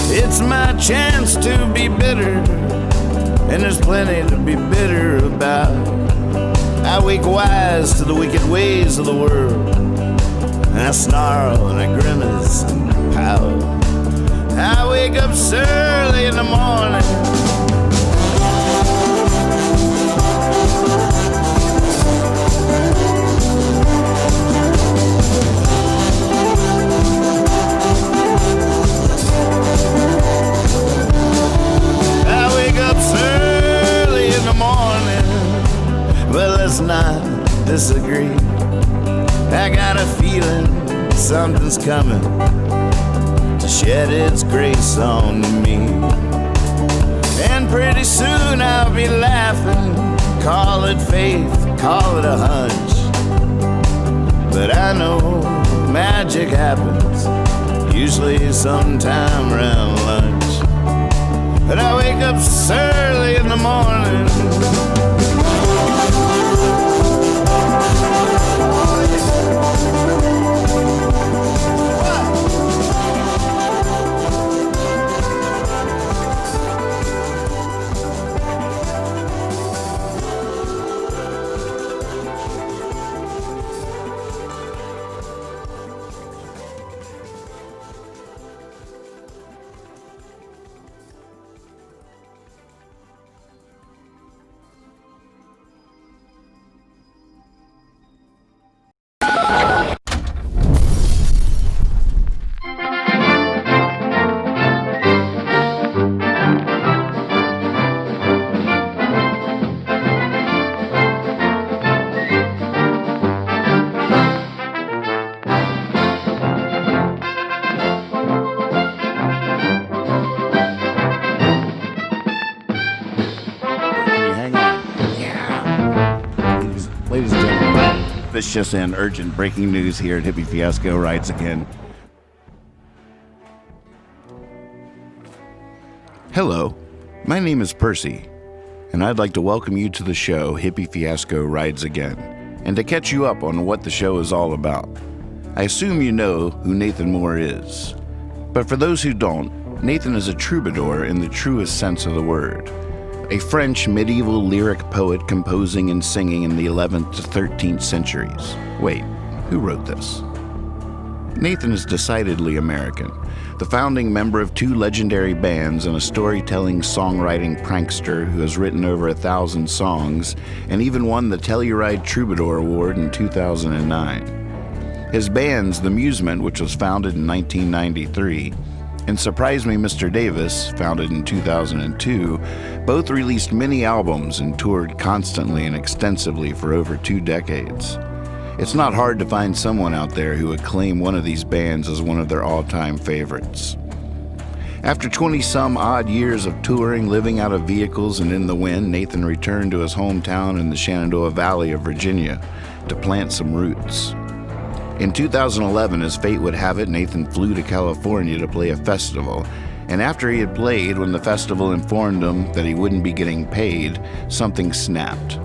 It's my chance to be bitter, and there's plenty to be bitter about. I wake wise to the wicked ways of the world, and I snarl and I grimace and I pout. I wake up so early in the morning. I wake up so early in the morning. Well, let's not disagree. I got a feeling something's coming to shed its grace on me. And pretty soon I'll be laughing. Call it faith, call it a hunch. But I know magic happens, usually sometime around lunch. But I wake up so early in the morning. This just in, urgent breaking news here at Hippie Fiasco Rides Again. Hello, my name is Percy, and I'd like to welcome you to the show Hippie Fiasco Rides Again, and to catch you up on what the show is all about. I assume you know who Nathan Moore is, but for those who don't, Nathan is a troubadour in the truest sense of the word. A French medieval lyric poet composing and singing in the 11th to 13th centuries. Wait, who wrote this? Nathan is decidedly American, the founding member of two legendary bands and a storytelling, songwriting prankster who has written over 1,000 songs and even won the Telluride Troubadour Award in 2009. His bands, The Musement, which was founded in 1993, and Surprise Me Mr. Davis, founded in 2002, both released many albums and toured constantly and extensively for over 2 decades. It's not hard to find someone out there who would claim one of these bands as one of their all-time favorites. After 20-some odd years of touring, living out of vehicles and in the wind, Nathan returned to his hometown in the Shenandoah Valley of Virginia to plant some roots. In 2011, as fate would have it, Nathan flew to California to play a festival, and after he had played, when the festival informed him that he wouldn't be getting paid, something snapped.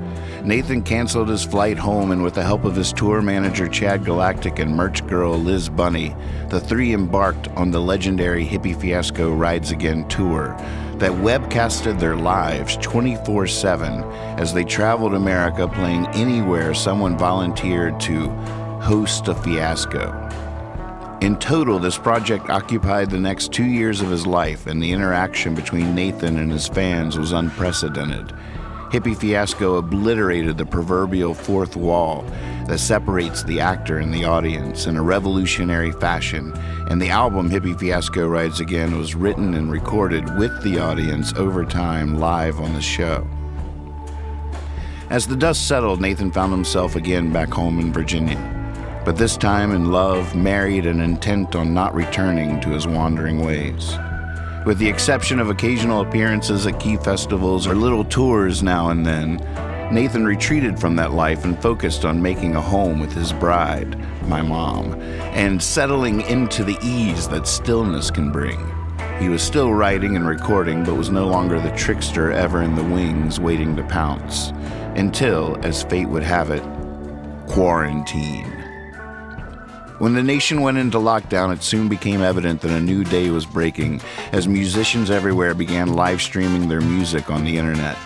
Nathan canceled his flight home, and with the help of his tour manager Chad Galactic and merch girl Liz Bunny, the three embarked on the legendary Hippie Fiasco Rides Again tour that webcasted their lives 24/7 as they traveled America, playing anywhere someone volunteered to host a fiasco. In total, this project occupied the next 2 years of his life, and the interaction between Nathan and his fans was unprecedented. Hippie Fiasco obliterated the proverbial fourth wall that separates the actor and the audience in a revolutionary fashion, and the album Hippie Fiasco Rides Again was written and recorded with the audience over time live on the show. As the dust settled, Nathan found himself again back home in Virginia, but this time in love, married, and intent on not returning to his wandering ways. With the exception of occasional appearances at key festivals or little tours now and then, Nathan retreated from that life and focused on making a home with his bride, my mom, and settling into the ease that stillness can bring. He was still writing and recording, but was no longer the trickster ever in the wings waiting to pounce, until, as fate would have it, quarantine. When the nation went into lockdown, it soon became evident that a new day was breaking as musicians everywhere began live streaming their music on the internet.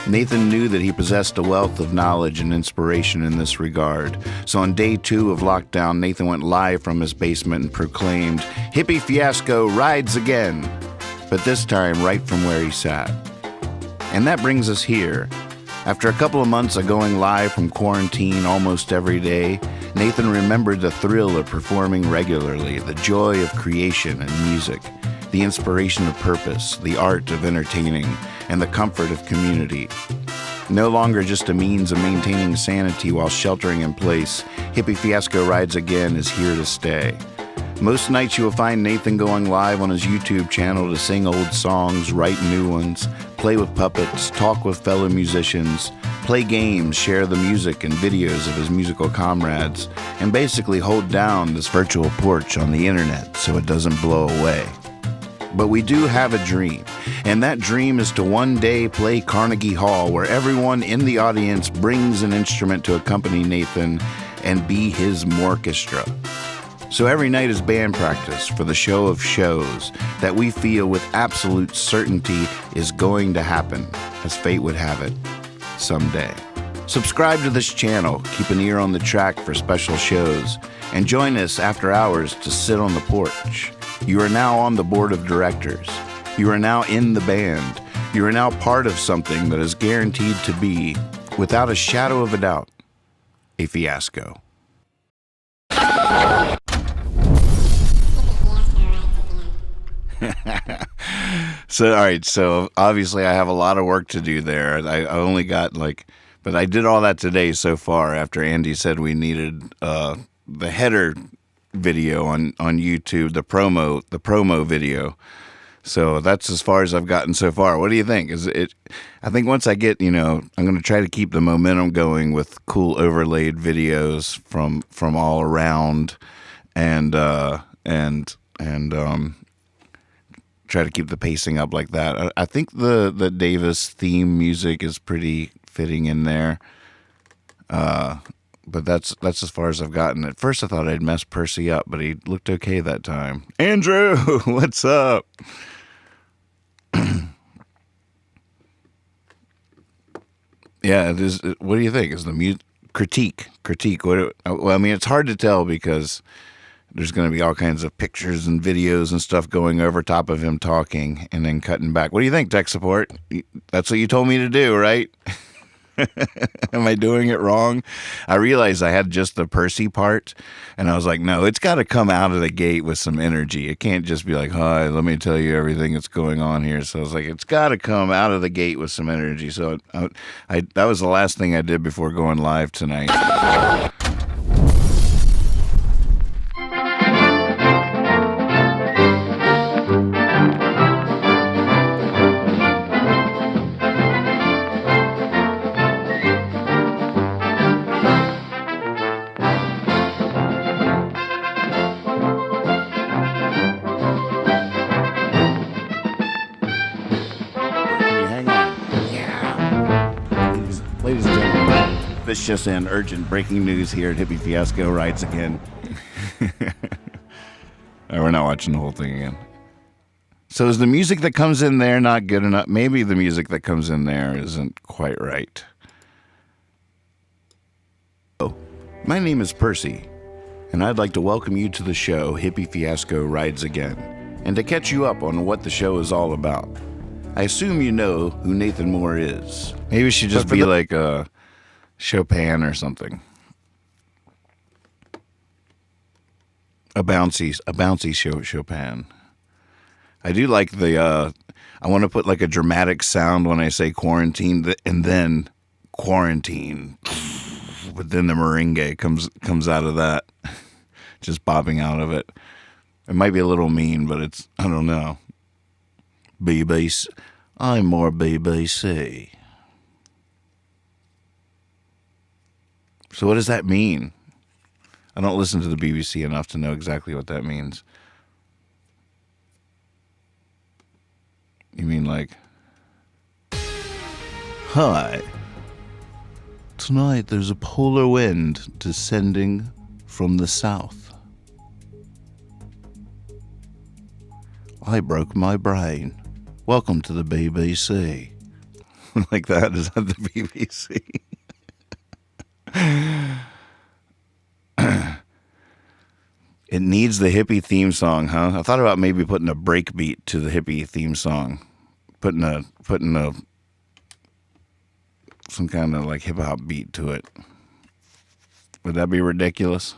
Nathan knew that he possessed a wealth of knowledge and inspiration in this regard. So on day 2 of lockdown, Nathan went live from his basement and proclaimed, "Hippie Fiasco rides again," but this time right from where he sat. And that brings us here. After a couple of months of going live from quarantine almost every day, Nathan remembered the thrill of performing regularly, the joy of creation and music, the inspiration of purpose, the art of entertaining, and the comfort of community. No longer just a means of maintaining sanity while sheltering in place, Hippie Fiasco Rides Again is here to stay. Most nights you will find Nathan going live on his YouTube channel to sing old songs, write new ones, play with puppets, talk with fellow musicians, play games, share the music and videos of his musical comrades, and basically hold down this virtual porch on the internet so it doesn't blow away. But we do have a dream, and that dream is to one day play Carnegie Hall, where everyone in the audience brings an instrument to accompany Nathan and be his morchestra. So every night is band practice for the show of shows that we feel with absolute certainty is going to happen, as fate would have it, someday. Subscribe to this channel, keep an ear on the track for special shows, and join us after hours to sit on the porch. You are now on the board of directors. You are now in the band. You are now part of something that is guaranteed to be, without a shadow of a doubt, a fiasco. So obviously I have a lot of work to do there. I only got but I did all that today so far after Andy said we needed the header video on YouTube, the promo video. So that's as far as I've gotten so far. What do you think? I think once I get, I'm going to try to keep the momentum going with cool overlaid videos from all around and try to keep the pacing up like that. I think the Davis theme music is pretty fitting in there. But that's as far as I've gotten. At first I thought I'd mess Percy up, but he looked okay that time. Andrew, what's up? Yeah, it is. What do you think? Is the critique? Well, I mean, it's hard to tell because there's going to be all kinds of pictures and videos and stuff going over top of him talking and then cutting back. What do you think, tech support? That's what you told me to do, right? Am I doing it wrong? I realized I had just the Percy part, and I was like, no, it's got to come out of the gate with some energy. It can't just be like, hi, let me tell you everything that's going on here. So I was like, it's got to come out of the gate with some energy. So that was the last thing I did before going live tonight. Ladies and gentlemen, this just in, urgent breaking news here at Hippie Fiasco Rides Again. We're not watching the whole thing again. So is the music that comes in there not good enough? Maybe the music that comes in there isn't quite right. Oh, my name is Percy, and I'd like to welcome you to the show Hippie Fiasco Rides Again, and to catch you up on what the show is all about. I assume you know who Nathan Moore is. Maybe it should just be like a Chopin or something. A bouncy Chopin. I do like the, I want to put like a dramatic sound when I say quarantine, and then quarantine. But then the merengue comes out of that, just bobbing out of it. It might be a little mean, but it's, I don't know. BBC. I'm more BBC. So what does that mean? I don't listen to the BBC enough to know exactly what that means. You mean like, hi. Tonight there's a polar wind descending from the south. I broke my brain. Welcome to the BBC. Like that? Is that the BBC? It needs the hippie theme song, huh? I thought about maybe putting a break beat to the hippie theme song. Putting a some kind of like hip hop beat to it. Would that be ridiculous?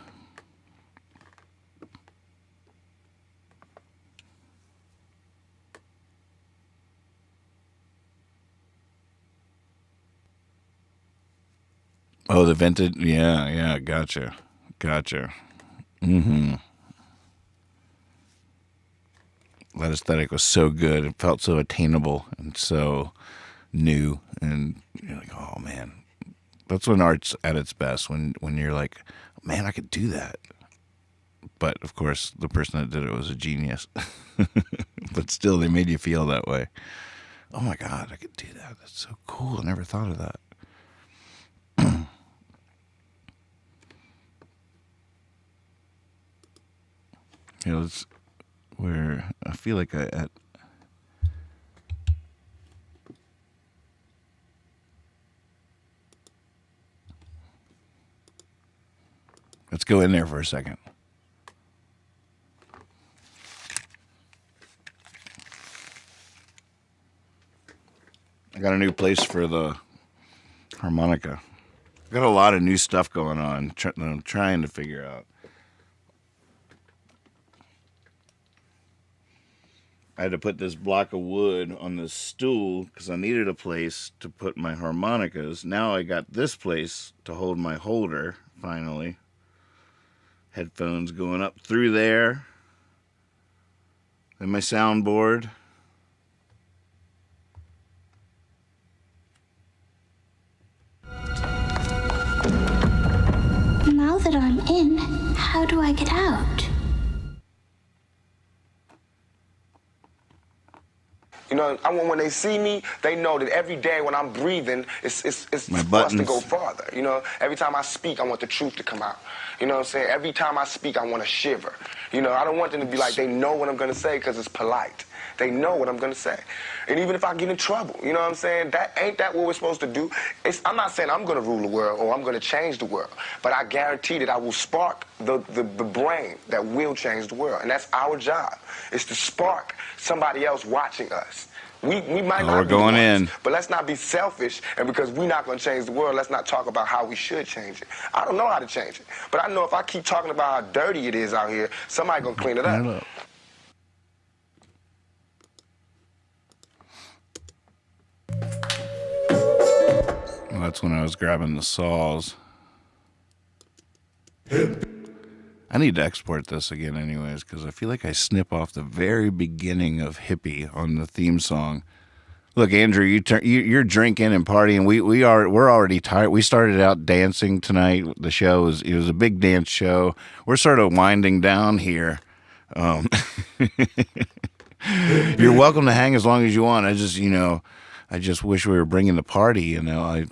Oh, the vintage? Yeah, gotcha. Mm-hmm. That aesthetic was so good. It felt so attainable and so new. And you're like, oh, man. That's when art's at its best, when you're like, man, I could do that. But, of course, the person that did it was a genius. But still, they made you feel that way. Oh, my God, I could do that. That's so cool. I never thought of that. You know, it's where I feel like let's go in there for a second. I got a new place for the harmonica. I got a lot of new stuff going on that I'm trying to figure out. I had to put this block of wood on this stool because I needed a place to put my harmonicas. Now I got this place to hold my holder, finally. Headphones going up through there. Then my soundboard. Now that I'm in, how do I get out? You know, I want when they see me, they know that every day when I'm breathing, it's my for us to buttons. go farther. You know, every time I speak, I want the truth to come out. You know what I'm saying? Every time I speak, I want to shiver. You know, I don't want them to be like, they know what I'm going to say because it's polite. They know what I'm going to say. And even if I get in trouble, you know what I'm saying? Ain't that what we're supposed to do? I'm not saying I'm going to rule the world or I'm going to change the world, but I guarantee that I will spark the brain that will change the world. And that's our job, is to spark somebody else watching us. We might not we're be going the ones, in. but let's not be selfish, and because we're not going to change the world, let's not talk about how we should change it. I don't know how to change it, but I know if I keep talking about how dirty it is out here, somebody going to clean it up. Well, that's when I was grabbing the saws. I need to export this again anyways, because I feel like I snip off the very beginning of Hippie on the theme song. Look, Andrew, you're drinking and partying. We're already tired. We started out dancing tonight. The show was a big dance show. We're sort of winding down here. You're welcome to hang as long as you want. I just wish we were bringing the party. You know,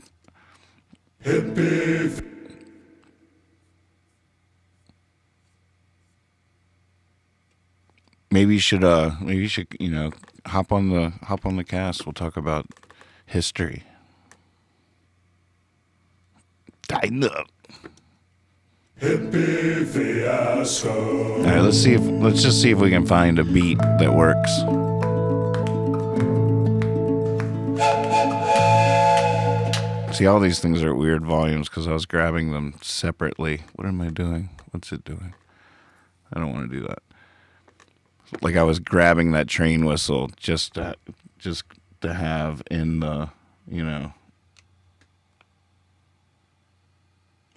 Maybe you should hop on the cast. We'll talk about history. Tighten up. Hippie fiasco. All right, let's just see if we can find a beat that works. See, all these things are at weird volumes because I was grabbing them separately. What am I doing? What's it doing? I don't want to do that. Like I was grabbing that train whistle just to have in the,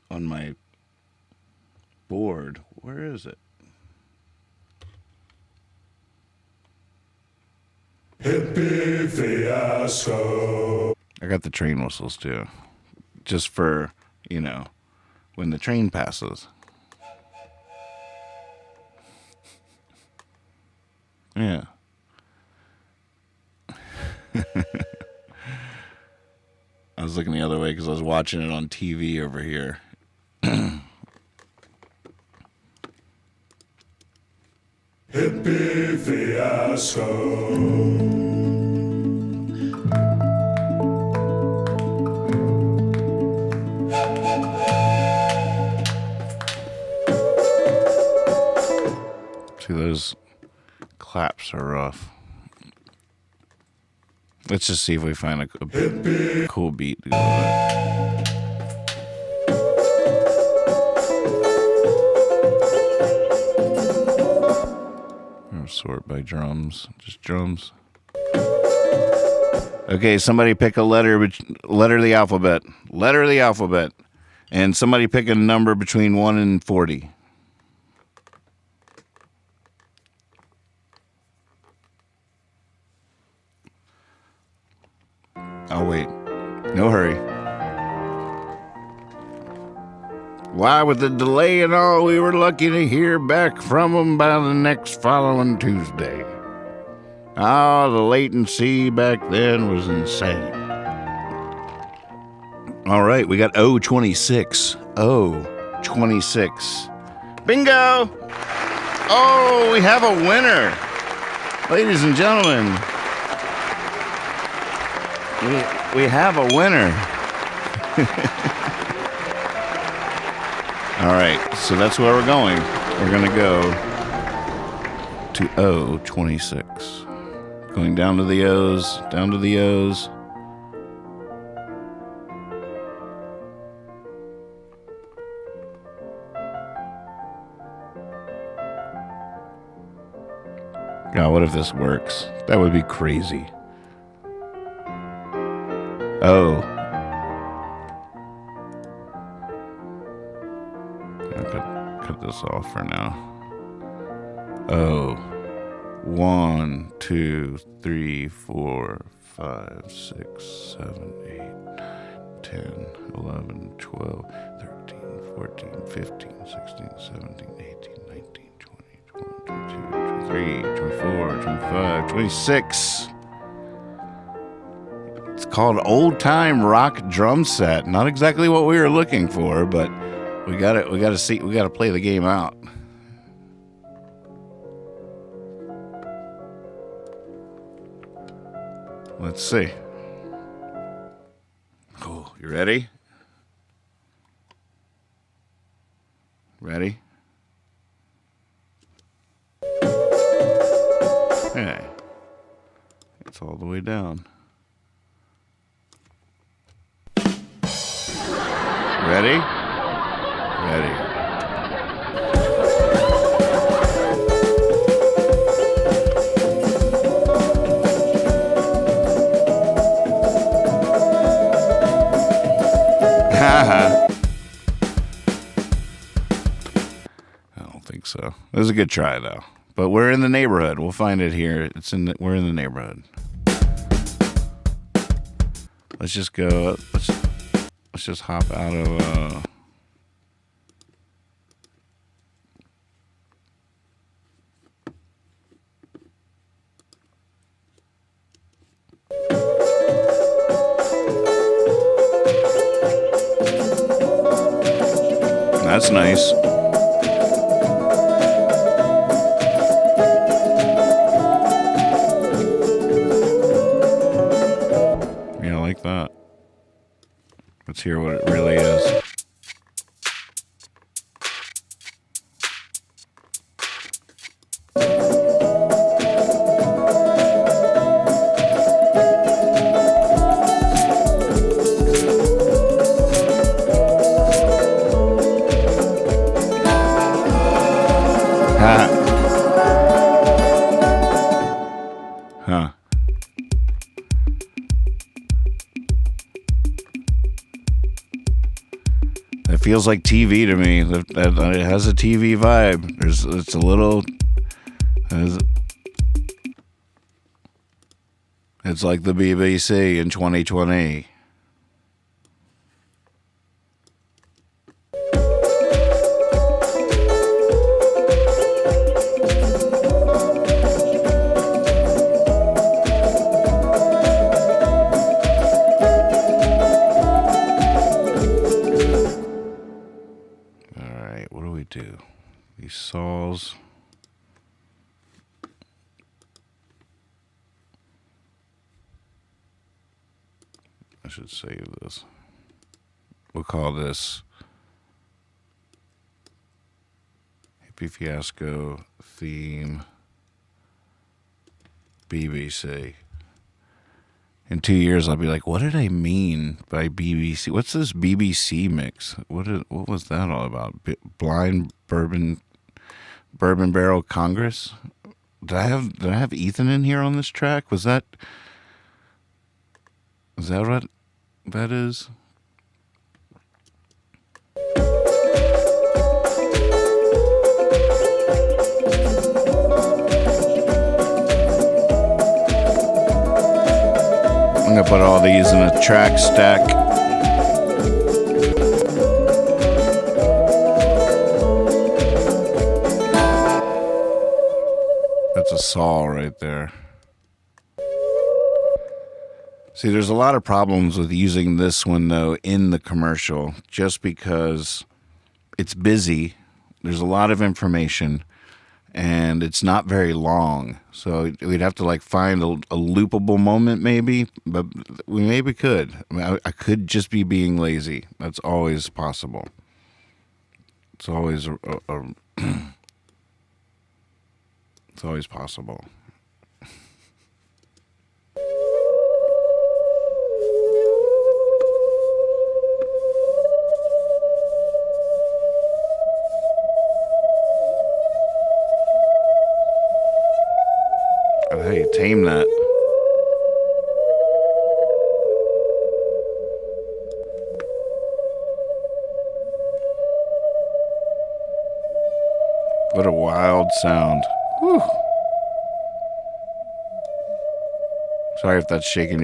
on my board. Where is it? Hippie fiasco. I got the train whistles too. Just for, when the train passes. Yeah. I was looking the other way because I was watching it on TV over here. Hippie fiasco. See, those claps are rough. Let's just see if we find a cool beat to go with it. I'll sort by drums. Just drums. Okay, somebody pick a letter of the alphabet. Letter of the alphabet. And somebody pick a number between 1 and 40. I'll wait. No hurry. Why, with the delay and all, we were lucky to hear back from them by the next following Tuesday. Ah, the latency back then was insane. All right, we got O26. O26. Bingo! Oh, we have a winner. Ladies and gentlemen. We have a winner. All right, so that's where we're going. We're going to go to O26. Going down to the O's, down to the O's. God, what if this works? That would be crazy. Oh. I'll cut this off for now. Oh. 1, 2, 3, 4, 5, 6, 7, 8, 10, 11, 12, 13, 14, 15, 16, 17, 18, 19, 20, 21, 22, 23, 24, 25, 26. It's called Old Time Rock Drum Set. Not exactly what we were looking for, but we gotta play the game out. Let's see. Cool. You ready? Ready? Hey. It's all the way down. Ready? Ready. I don't think so. It was a good try though. But we're in the neighborhood. We'll find it here. We're in the neighborhood. Let's just go. Let's just hop out of. That's nice. Yeah, I like that. Let's hear what it really is. Huh. It feels like TV to me. It has a TV vibe. It's a little. It's like the BBC in 2020. Do these saws. I should save this. We'll call this Hippie Fiasco theme BBC. In 2 years, I'll be like, what did I mean by BBC? What's this BBC mix? What was that all about? Blind Bourbon Barrel Congress? Did I have Ethan in here on this track? Is that what that is? I'm gonna put all these in a track stack. That's a saw right there. See, there's a lot of problems with using this one though in the commercial, just because it's busy. There's a lot of information. And it's not very long, so we'd have to like find a loopable moment maybe, but we maybe could. I mean, I could just be being lazy. That's always possible. It's always it's always possible. How you tame that? What a wild sound. Whew. Sorry if that's shaking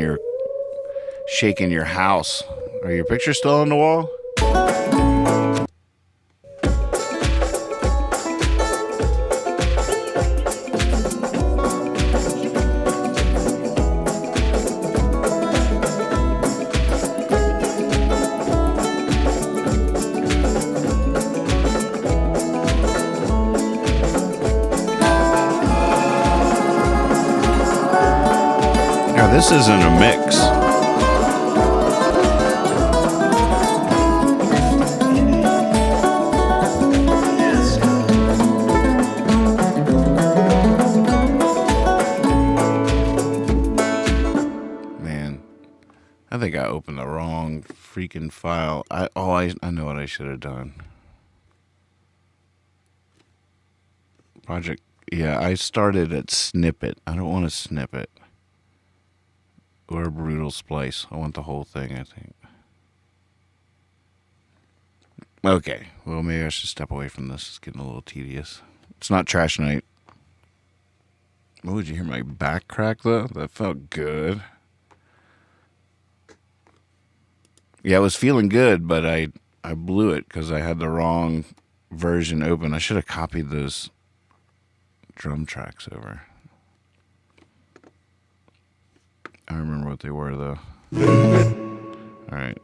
your house. Are your pictures still on the wall? This isn't a mix. Man, I think I opened the wrong freaking file. I know what I should have done. Project, yeah, I started at snippet. I don't want to snip it. Or a brutal splice. I want the whole thing, I think. Okay. Well, maybe I should step away from this. It's getting a little tedious. It's not trash night. Oh, did you hear my back crack, though? That felt good. Yeah, I was feeling good, but I blew it because I had the wrong version open. I should have copied those drum tracks over. I don't remember what they were, though. All right.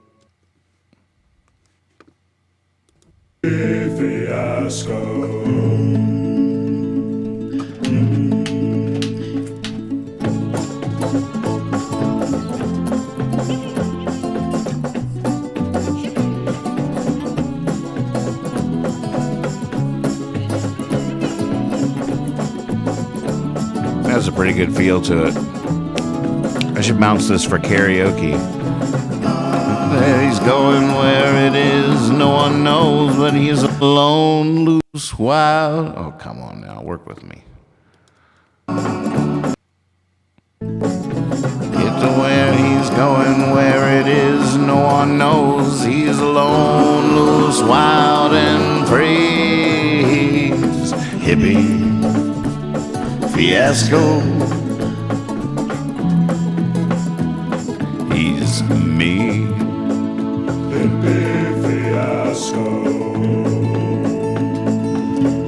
Has a pretty good feel to it. I should bounce this for karaoke. He's going where it is, no one knows, but he's alone, losing wild. Oh, come on now, work with me. Get to where he's going, where it is, no one knows. He's alone, loose, wild, and free. He's hippie, fiasco. He's me. Hippie fiasco.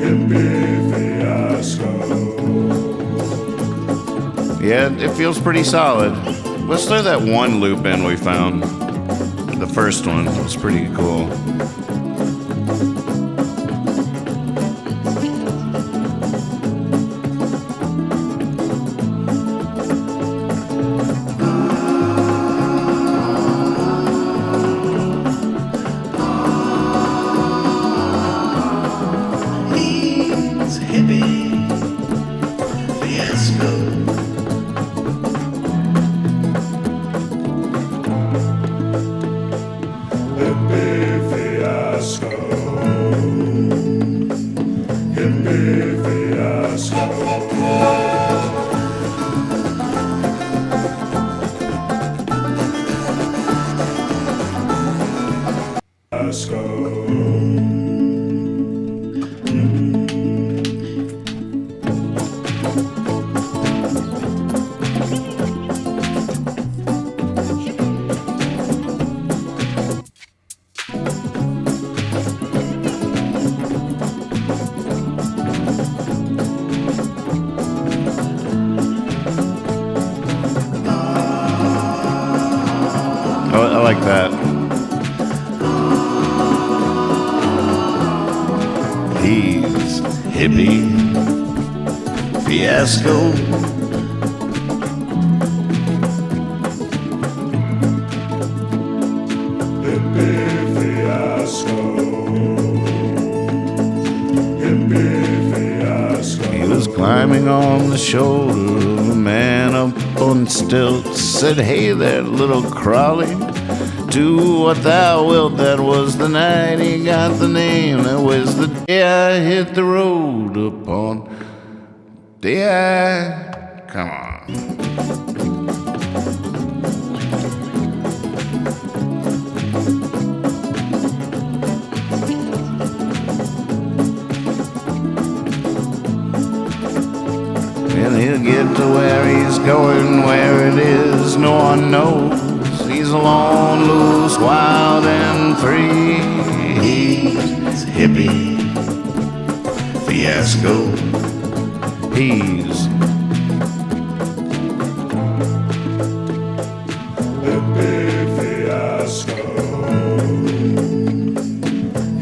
Hippie fiasco. Yeah, it feels pretty solid. Let's throw that one loop in we found. The first one was pretty cool. I like that. He's hippie, fiasco. Hippie fiasco. Hippie fiasco. He was climbing on the shoulder of a man up on stilts. Said, hey there, little crawly. Do what thou wilt, that was the night he got the name. That was the day I hit the road upon. Come on. And he'll get to where he's going, where it is, no one knows. He's alone, loose, wild, and free. He's hippie, fiasco. He's hippie fiasco.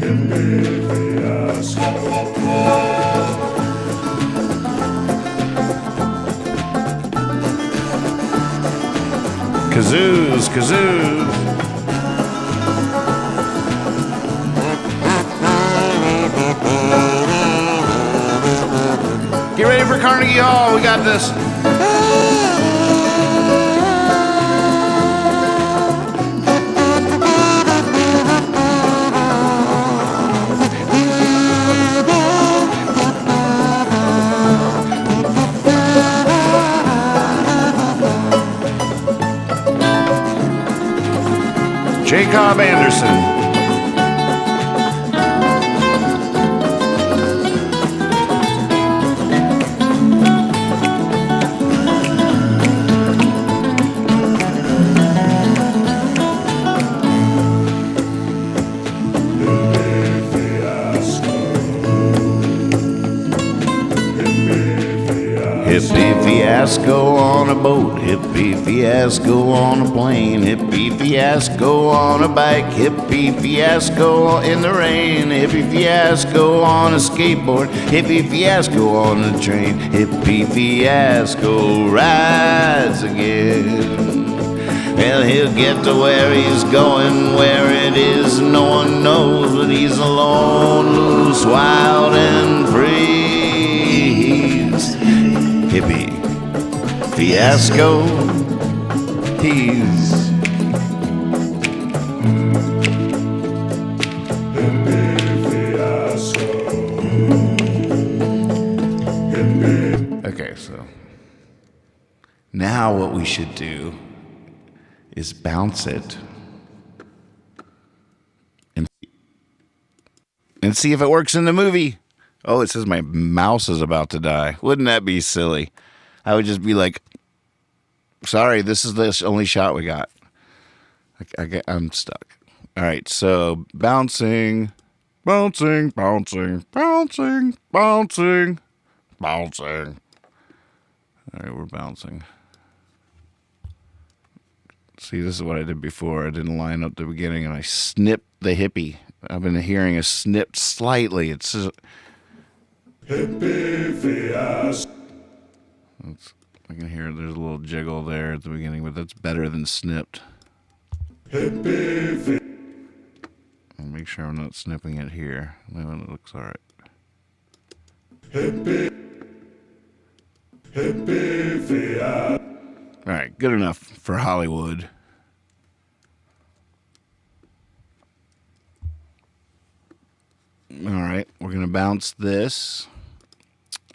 Hippie fiasco. kazoos, kazoos. Get ready for Carnegie Hall. We got this. Jacob Anderson. Hippie fiasco on a boat, hippie fiasco on a plane, hippie fiasco on a bike, hippie fiasco in the rain, hippie fiasco on a skateboard, hippie fiasco on a train, hippie fiasco rides again. Well, he'll get to where he's going, where it is, no one knows, but he's alone, loose, wild, and free. He's hippie fiasco. He's hippie fiasco. now what we should do is bounce it and see if it works in the movie. Oh, it says my mouse is about to die. Wouldn't that be silly? I would just be like, sorry, this is the only shot we got. I'm stuck. All right, so bouncing. All right, we're bouncing. See, this is what I did before. I didn't line up the beginning, and I snipped the hippie. I've been hearing a snipped slightly. It's Hippie fiasco. I can hear there's a little jiggle there at the beginning, but that's better than snipped. Hippie fiasco. I'll make sure I'm not snipping it here. No, it looks all right. Hippie fiasco. All right, good enough for Hollywood. All right, we're going to bounce this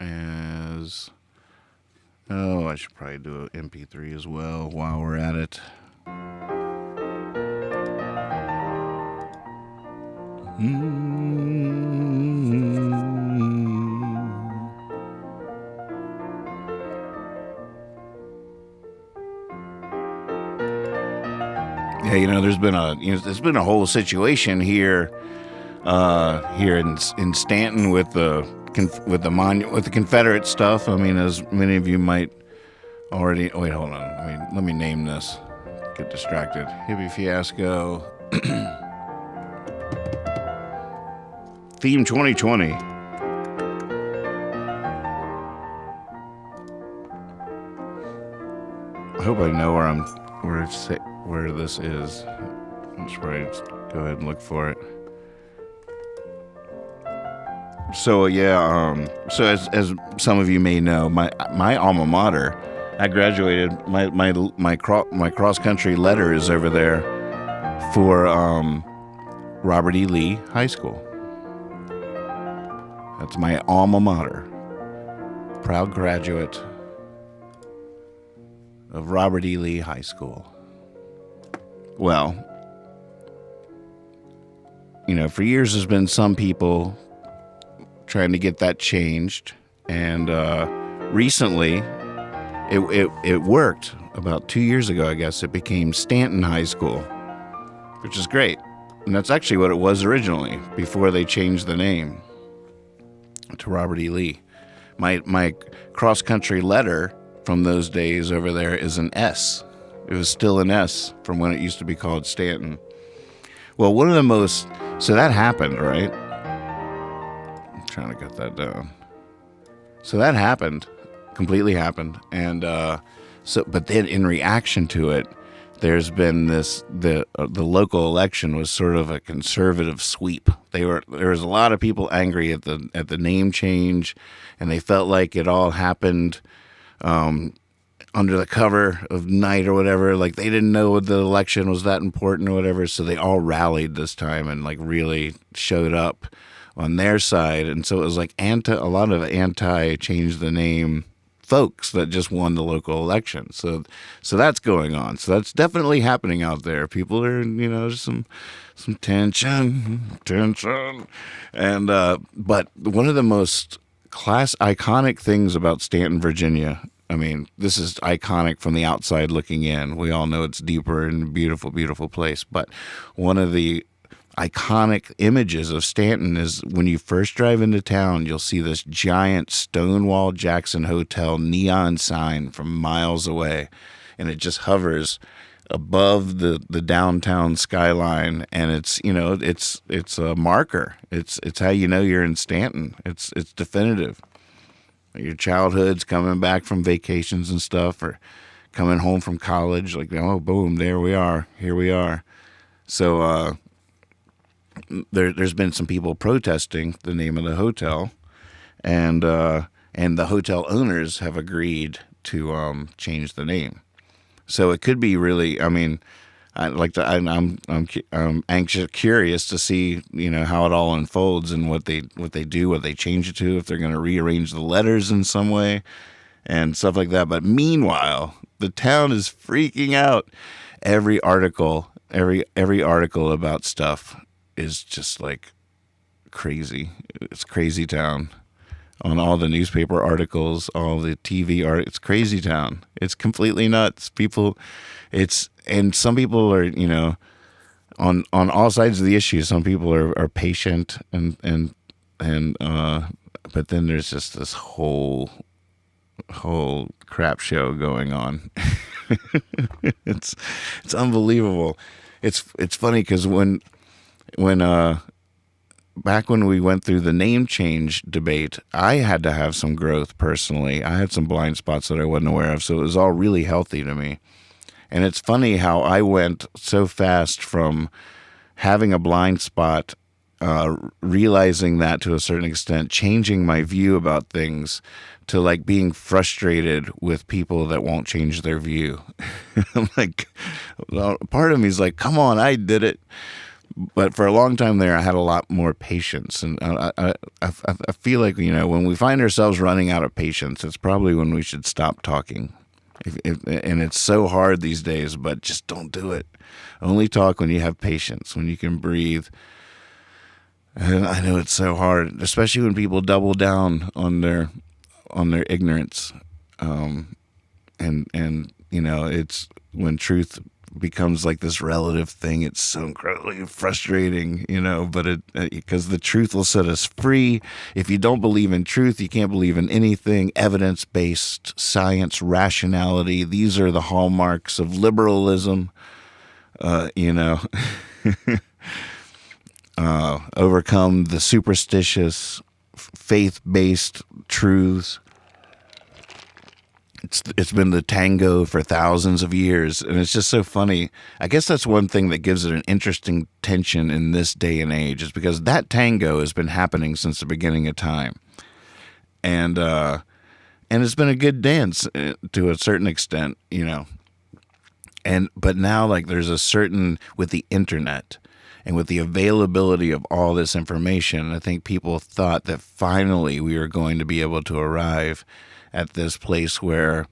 as... Oh, I should probably do an MP3 as well while we're at it. Yeah, there's been a whole situation here in Stanton with the Confederate stuff. I mean, as many of you might already. Wait, hold on. Let me name this. Get distracted. Hippie fiasco. Theme 2020. I hope I know where this is. I'm just ready to go ahead and look for it. So so as some of you may know, my alma mater, I graduated my cross country letter is over there for Robert E. Lee High School. That's my alma mater. Proud graduate of Robert E. Lee High School. Well, for years there's been some people trying to get that changed, and recently it worked. About 2 years ago, I guess, it became Stanton High School, which is great. And that's actually what it was originally, before they changed the name to Robert E. Lee. My cross-country letter from those days over there is an S. It was still an S from when it used to be called Stanton. Well, so that happened, right? I'm trying to get that down. So that happened, completely happened. And but then in reaction to it, there's been the local election was sort of a conservative sweep. There was a lot of people angry at the name change, and they felt like it all happened under the cover of night or whatever. Like, they didn't know the election was that important or whatever, so they all rallied this time and really showed up on their side. And so it was a lot of anti change the name folks that just won the local election. So that's going on. So that's definitely happening out there. People are, there's some tension. And but one of the most iconic things about Stanton, Virginia, this is iconic from the outside looking in. We all know it's deeper and beautiful, beautiful place. But one of the iconic images of Stanton is when you first drive into town, you'll see this giant Stonewall Jackson Hotel neon sign from miles away. And it just hovers above the downtown skyline. And it's a marker. It's how you know you're in Stanton. It's definitive. Your childhood's coming back from vacations and stuff, or coming home from college, oh, boom, there we are, here we are. So there's been some people protesting the name of the hotel, and the hotel owners have agreed to change the name. So it could be really, I'm curious to see, how it all unfolds and what they do, what they change it to, if they're going to rearrange the letters in some way and stuff like that. But meanwhile, the town is freaking out. Every article about stuff is just like crazy. It's crazy town. On all the newspaper articles, all the TV art, it's crazy town. It's completely nuts. And some people are, on all sides of the issue. Some people are patient and but then there's just this whole crap show going on. It's unbelievable. It's funny because when back when we went through the name change debate, I had to have some growth personally. I had some blind spots that I wasn't aware of, so it was all really healthy to me. And it's funny how I went so fast from having a blind spot, realizing that to a certain extent, changing my view about things, to like being frustrated with people that won't change their view. I'm like, well, part of me is like, come on, I did it. But for a long time there, I had a lot more patience. And I feel like, when we find ourselves running out of patience, it's probably when we should stop talking. And it's so hard these days, but just don't do it. Only talk when you have patience, when you can breathe. And I know it's so hard, especially when people double down on their ignorance. It's when truth becomes like this relative thing. It's so incredibly frustrating, but because the truth will set us free. If you don't believe in truth, you can't believe in anything. Evidence-based science, rationality, these are the hallmarks of liberalism. Overcome the superstitious, faith-based truths. It's been the tango for thousands of years, and it's just so funny. I guess that's one thing that gives it an interesting tension in this day and age, is because that tango has been happening since the beginning of time, and it's been a good dance to a certain extent, but now like there's a certain, with the internet and with the availability of all this information, I think people thought that finally we were going to be able to arrive at this place where,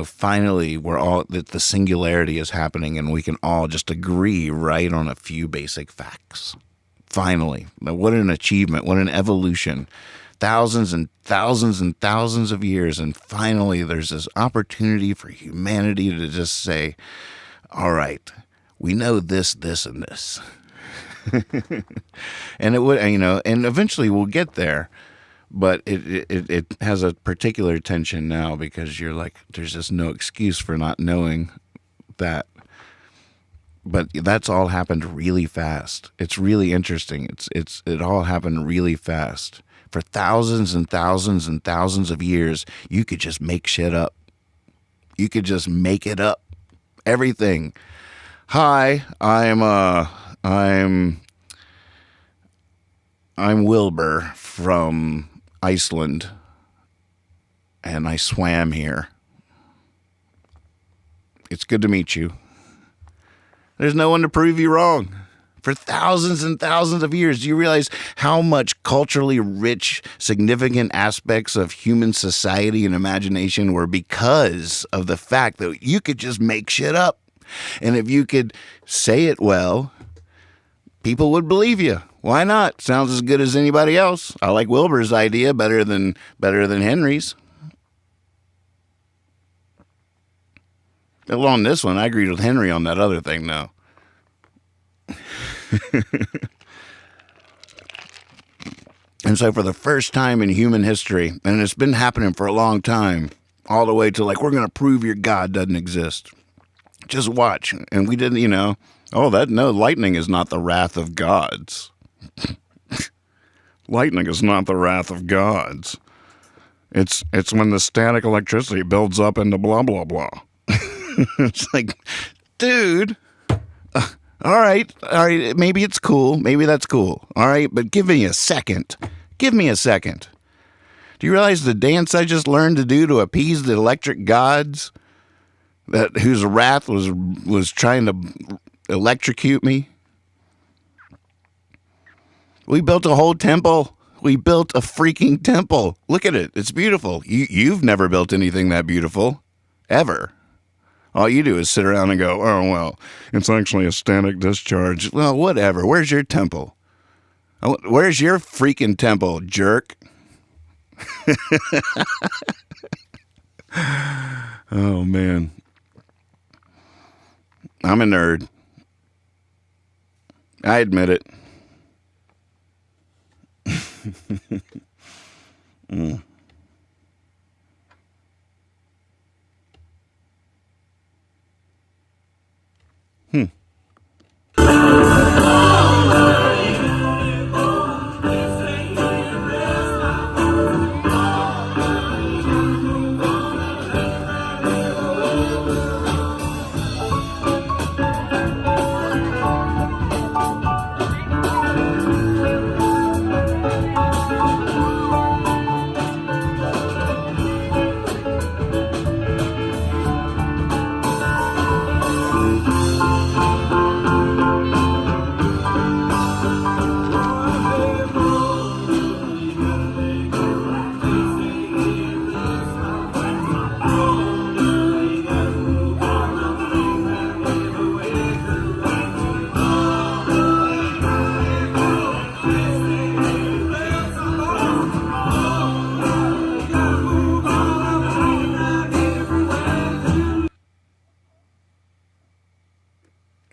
finally that the singularity is happening and we can all just agree right on a few basic facts. Finally. What an achievement. What an evolution. Thousands and thousands and thousands of years. And finally there's this opportunity for humanity to just say, all right, we know this, this, and this. And it would, and eventually we'll get there. But it has a particular tension now because you're like, there's just no excuse for not knowing that. But that's all happened really fast. It's really interesting. It all happened really fast. For thousands and thousands and thousands of years, you could just make shit up. You could just make it up. Everything. Hi, I'm Wilbur from Iceland, and I swam here. It's good to meet you. There's no one to prove you wrong. For thousands and thousands of years, do you realize how much culturally rich, significant aspects of human society and imagination were because of the fact that you could just make shit up? And if you could say it well, people would believe you. Why not? Sounds as good as anybody else. I like Wilbur's idea better than Henry's. Well, on this one, I agreed with Henry on that other thing, though. And so for the first time in human history, and it's been happening for a long time, all the way to like, we're going to prove your God doesn't exist. Just watch. And we didn't, lightning is not the wrath of gods. Lightning is not the wrath of gods. It's when the static electricity builds up into blah, blah, blah. It's like, dude, all right, maybe it's cool. Maybe that's cool. All right, but give me a second. Give me a second. Do you realize the dance I just learned to do to appease the electric gods, whose wrath was trying to electrocute me? We built a whole temple. We built a freaking temple. Look at it. It's beautiful. You've never built anything that beautiful. Ever. All you do is sit around and go, oh, well, it's actually a static discharge. Well, whatever. Where's your temple? Where's your freaking temple, jerk? Oh, man. I'm a nerd. I admit it. Mm.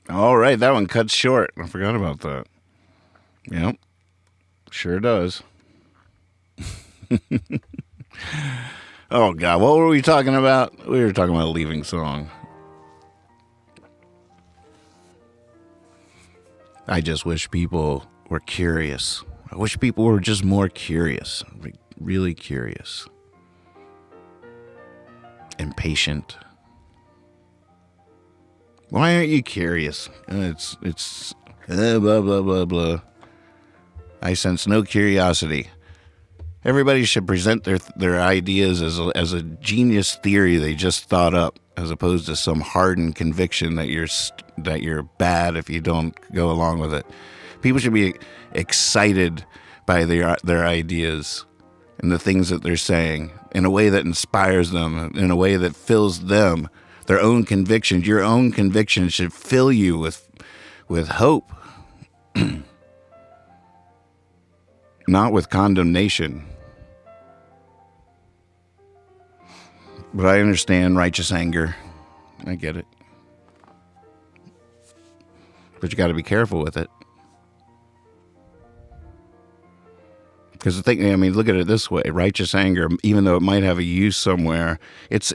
All right, that one cuts short. I forgot about that. Yep, sure does. Oh, God, what were we talking about? We were talking about a leaving song. I just wish people were curious. I wish people were just more curious, really curious. And patient. Why aren't you curious? It's blah, blah, blah, blah. I sense no curiosity. Everybody should present their ideas as a genius theory they just thought up, as opposed to some hardened conviction that you're bad if you don't go along with it. People should be excited by their ideas and the things that they're saying in a way that inspires them, in a way that fills them. Their own convictions. Your own convictions should fill you with hope, not with condemnation. But I understand righteous anger. I get it. But you got to be careful with it. Because the thing, I mean, look at it this way: righteous anger, even though it might have a use somewhere, it's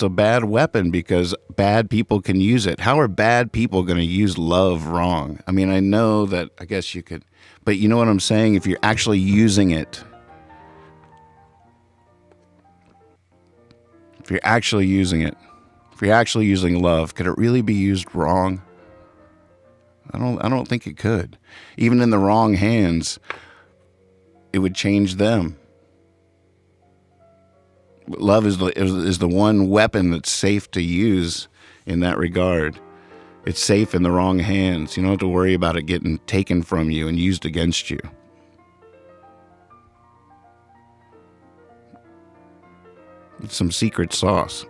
a bad weapon because bad people can use it. How are bad people going to use love wrong? I mean, I know that, I guess you could, but you know what I'm saying? If you're actually using it, if you're actually using love, could it really be used wrong? I don't think it could. Even in the wrong hands, it would change them. Love is the one weapon that's safe to use in that regard. It's safe in the wrong hands. You don't have to worry about it getting taken from you and used against you. It's some secret sauce.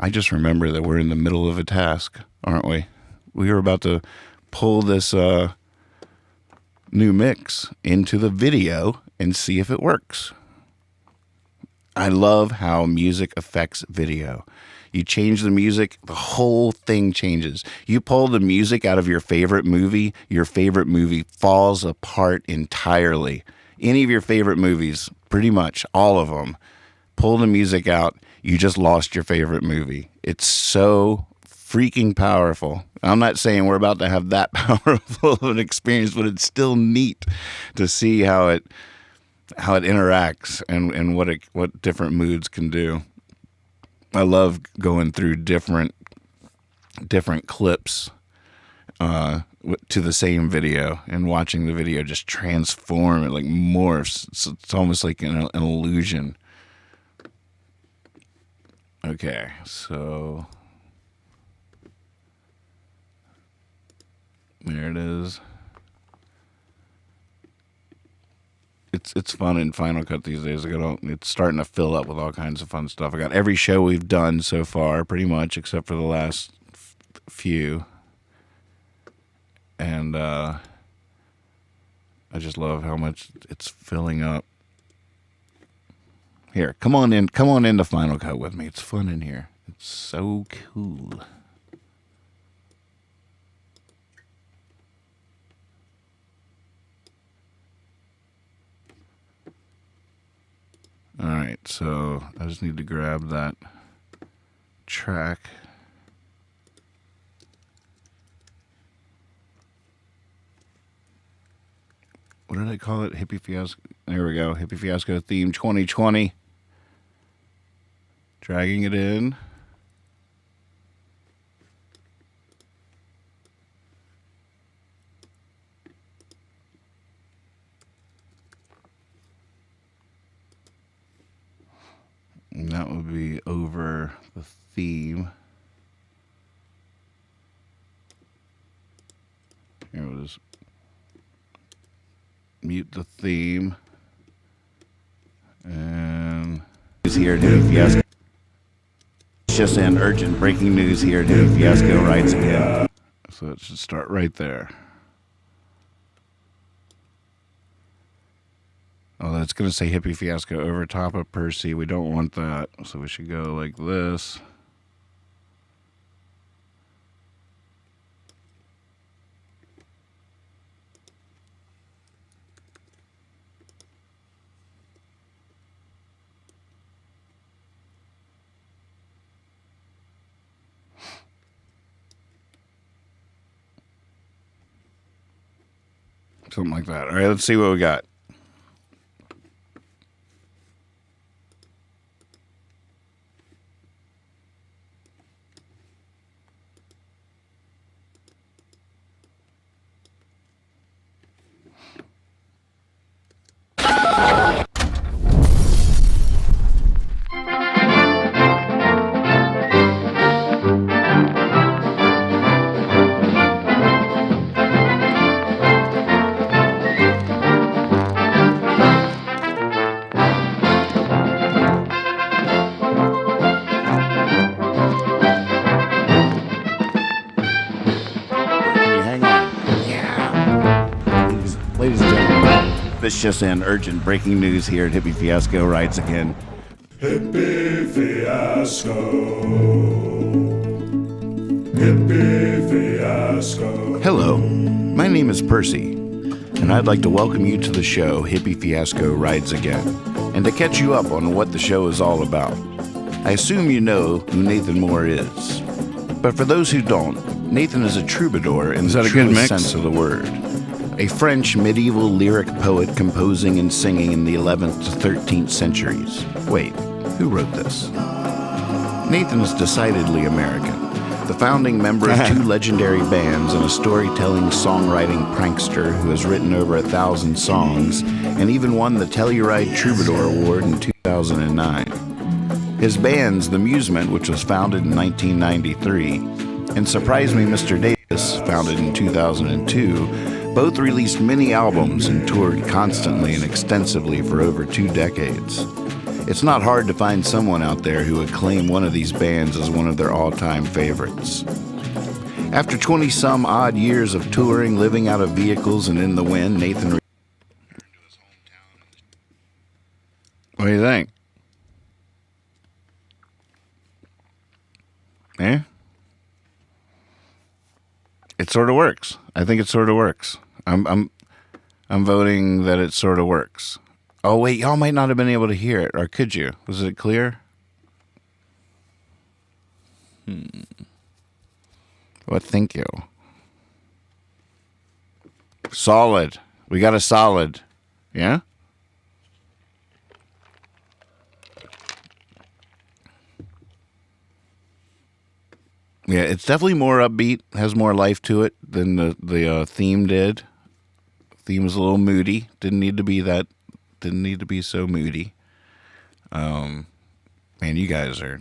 I just remember that we're in the middle of a task, aren't we? We are about to pull this new mix into the video and see if it works. I love how music affects video. You change the music, the whole thing changes. You pull the music out of your favorite movie falls apart entirely. Any of your favorite movies, pretty much all of them, pull the music out, you just lost your favorite movie. It's so freaking powerful. I'm not saying we're about to have that powerful of an experience, but it's still neat to see how it interacts and what different moods can do. I love going through different clips to the same video and watching the video just transform. It like morphs. It's almost like an illusion. Okay, so there it is. it's fun in Final Cut these days. It's starting to fill up with all kinds of fun stuff. I got every show we've done so far, pretty much, except for the last few. And I just love how much it's filling up. Here, come on into Final Cut with me. It's fun in here. It's so cool. All right, so I just need to grab that track. What did I call it? Hippie Fiasco. There we go. Hippie Fiasco theme 2020. Dragging it in. And that would be over the theme. Here, we'll just mute the theme. And is here to Fiasco. It's just an urgent breaking news here to Fiasco Rides Again. So it should start right there. Oh, that's going to say Hippie Fiasco over top of Percy. We don't want that. So we should go like this. Something like that. All right, let's see what we got. It's just an urgent breaking news here at Hippie Fiasco Rides Again. Hippie Fiasco. Hippie Fiasco. Hello, my name is Percy, and I'd like to welcome you to the show Hippie Fiasco Rides Again, and to catch you up on what the show is all about. I assume you know who Nathan Moore is, but for those who don't, Nathan is a troubadour in the truest sense of the word. A French medieval lyric poet composing and singing in the 11th to 13th centuries. Wait, who wrote this? Nathan is decidedly American, the founding member of two legendary bands and a storytelling, songwriting prankster who has written over 1,000 songs and even won the Telluride Troubadour Award in 2009. His bands, The Musement, which was founded in 1993, and Surprise Me Mr. Davis, founded in 2002, both released many albums and toured constantly and extensively for over 2 decades. It's not hard to find someone out there who would claim one of these bands as one of their all-time favorites. After 20-some odd years of touring, living out of vehicles and in the wind, Nathan... What do you think? Eh? It sort of works. I think it sort of works. I'm voting that it sort of works. Oh wait, y'all might not have been able to hear it, or could you? Was it clear? What think you? Solid. We got a solid. Yeah? Yeah, it's definitely more upbeat, has more life to it than the theme did. Theme was a little moody. Didn't need to be so moody. Man, you guys are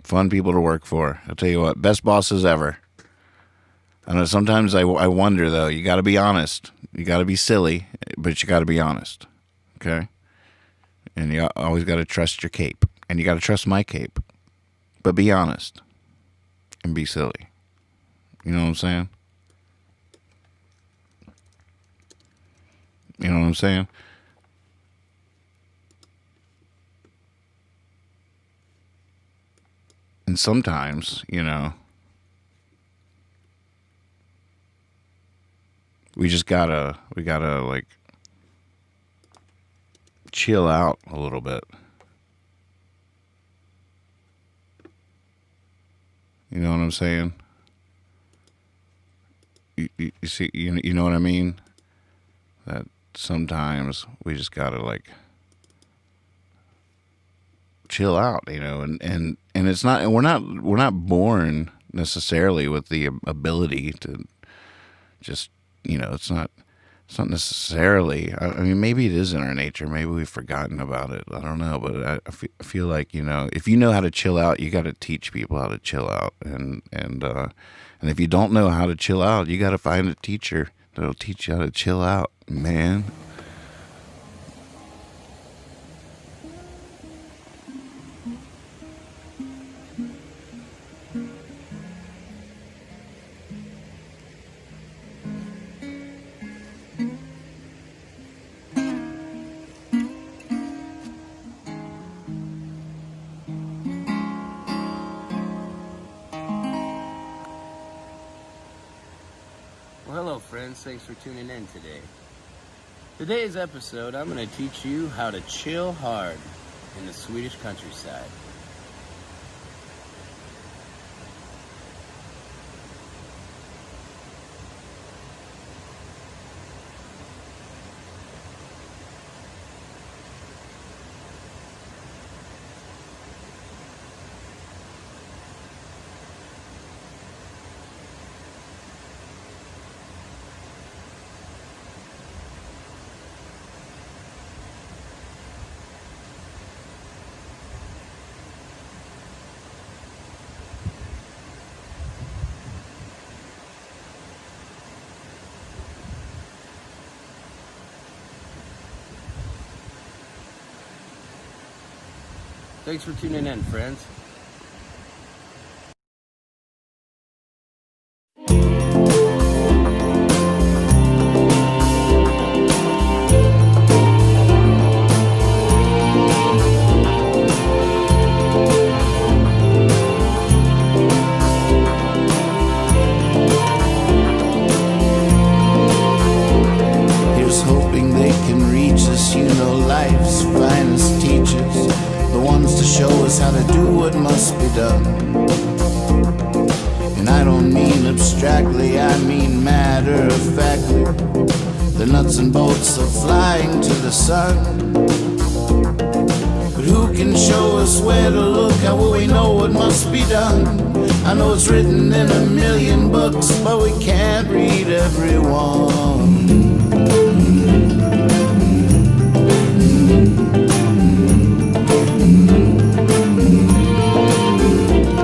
fun people to work for. I'll tell you what, best bosses ever. I know sometimes I wonder though, you got to be honest. You got to be silly, but you got to be honest. okay? And you always got to trust your cape. And you got to trust my cape. But be honest. And be silly. You know what I'm saying? You know what I'm saying? And sometimes, you know, we gotta like chill out a little bit. You know what I'm saying? You see, you know what I mean? That sometimes we just gotta like chill out, you know, and it's not, and we're not born necessarily with the ability to just, you know, it's not necessarily, I mean, maybe it is in our nature, maybe we've forgotten about it, I don't know, but I feel like, you know, if you know how to chill out, you got to teach people how to chill out, and if you don't know how to chill out, you got to find a teacher that'll teach you how to chill out, man. Well, hello friends, thanks for tuning in today. Today's episode, I'm going to teach you how to chill hard in the Swedish countryside. Thanks for tuning in, friends. Here's hoping they can reach us, you know, life's finest teachers. The ones to show us how to do what must be done. And I don't mean abstractly, I mean matter-of-factly. The nuts and bolts of flying to the sun. But who can show us where to look? How will we know what must be done? I know it's written in a million books, but we can't read every one.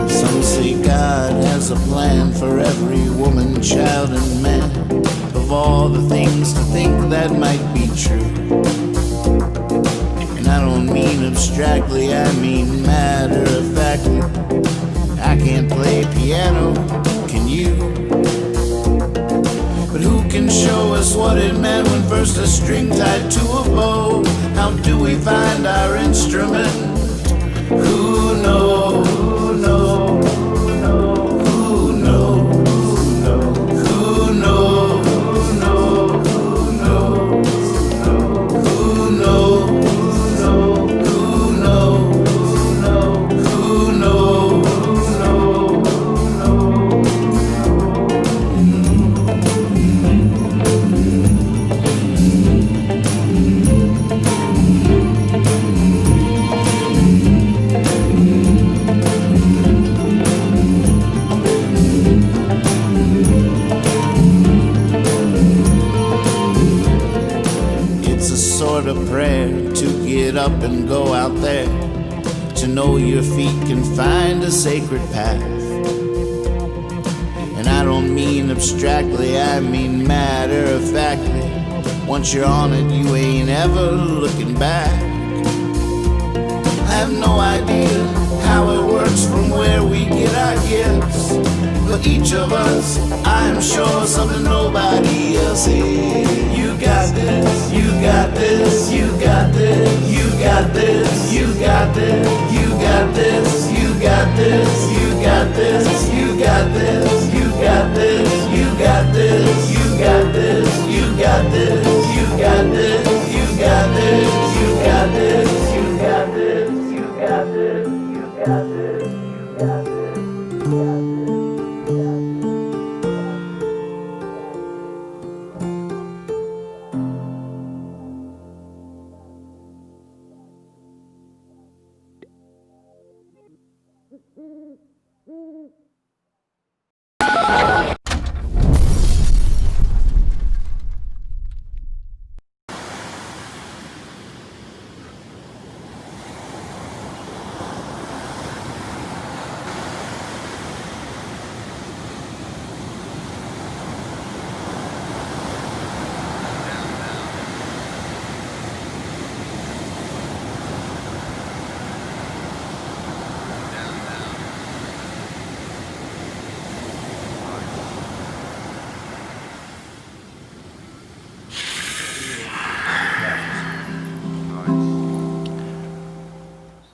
Some say God has a plan for every woman, child, and man. Of all the things to think that might be true. And I don't mean abstractly, I mean matter-of-factly. I can't play piano, can you? But who can show us what it meant when first a string tied to a bow? How do we find our instrument? Who knows? Who knows? Who knows? Who knows? Who knows? Who knows? Who knows? Who knows? It's a sort of prayer to get up and go out there, to know your feet can find a sacred path. And I don't mean abstractly, I mean matter-of-factly. Once you're on it, you ain't ever looking back. I have no idea how it works from where we get our gifts, but each of us, I'm sure, something nobody else is. You got this, you got this, you got this, you got this, you got this, you got this, you got this, you got this, you got this, you got this, you got this, you got this, you got this, you got this, you got this, you got this, you got this, you got this, you got this, you got this.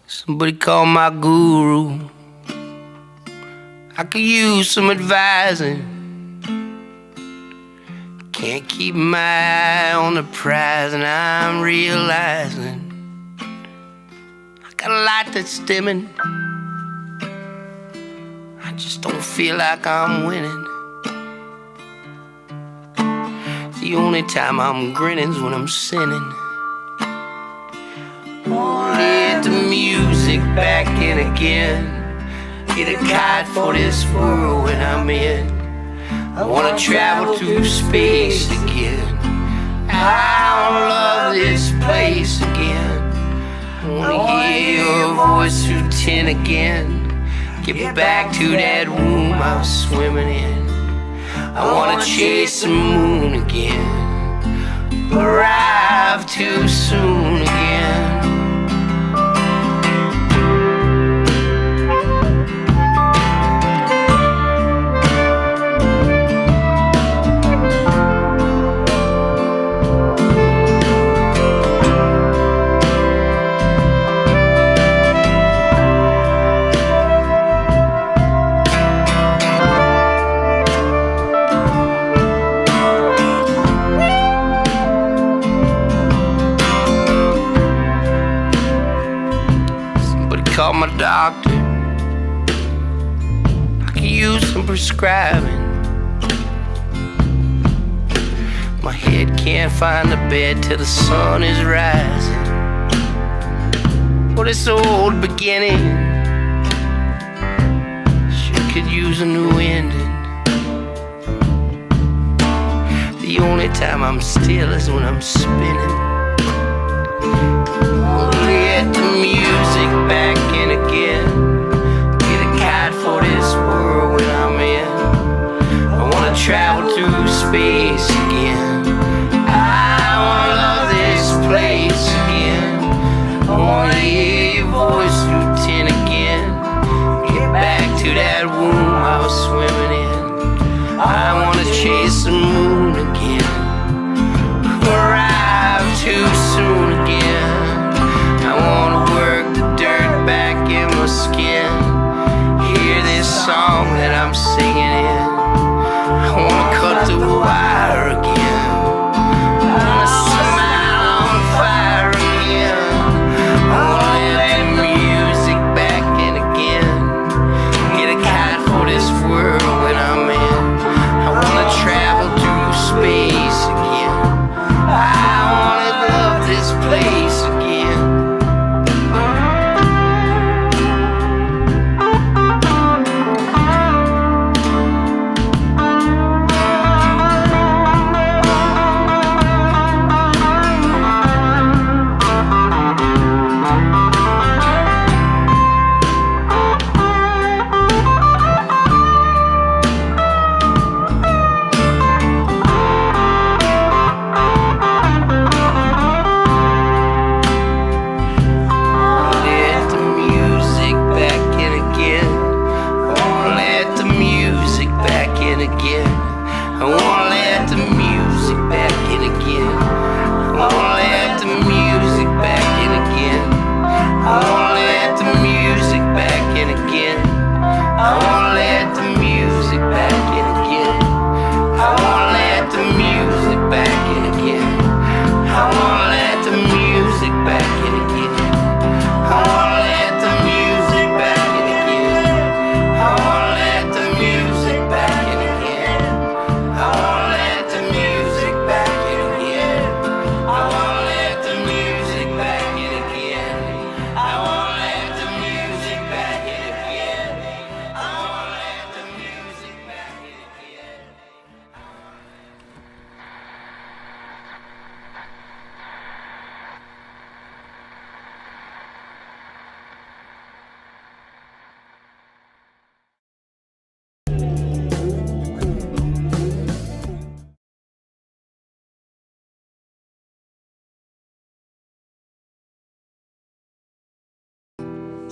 Somebody call my guru. I could use some advising. Can't keep my eye on the prize, and I'm realizing I got a lot that's stemming. I just don't feel like I'm winning. The only time I'm grinning's when I'm sinning. Let the music back in again. Get a kite for this world when I'm in. I wanna travel through space again. I wanna love this place again. I wanna hear your voice through tin again. Get back to that womb I was swimming in. I wanna chase the moon again. Arrive too soon again. Call my doctor. I could use some prescribing. My head can't find the bed till the sun is rising. Well, this old beginning sure could use a new ending. The only time I'm still is when I'm spinning. Let the music back in again. Get a kite for this world when I'm in. I wanna travel through space again. I wanna love this place again. I wanna hear your voice through tin again. Get back to that womb I was swimming in. I wanna chase the moon again. Arrive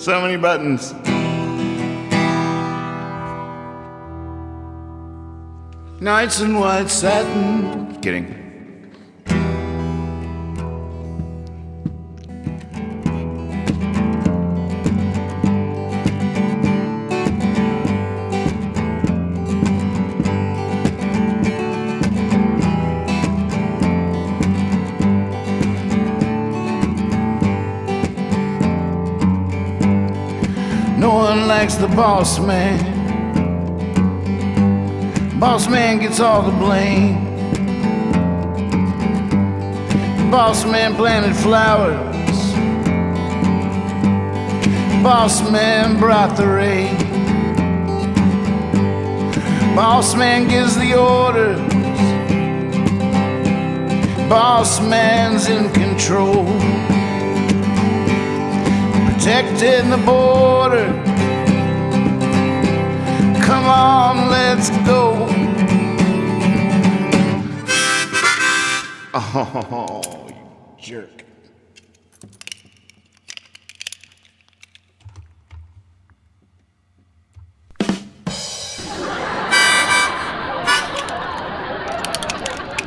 So many buttons. Nights in white satin. Kidding. No one likes the boss man. Boss man gets all the blame. Boss man planted flowers. Boss man brought the rain. Boss man gives the orders. Boss man's in control. Protecting the border. Come on, let's go. Oh, you jerk.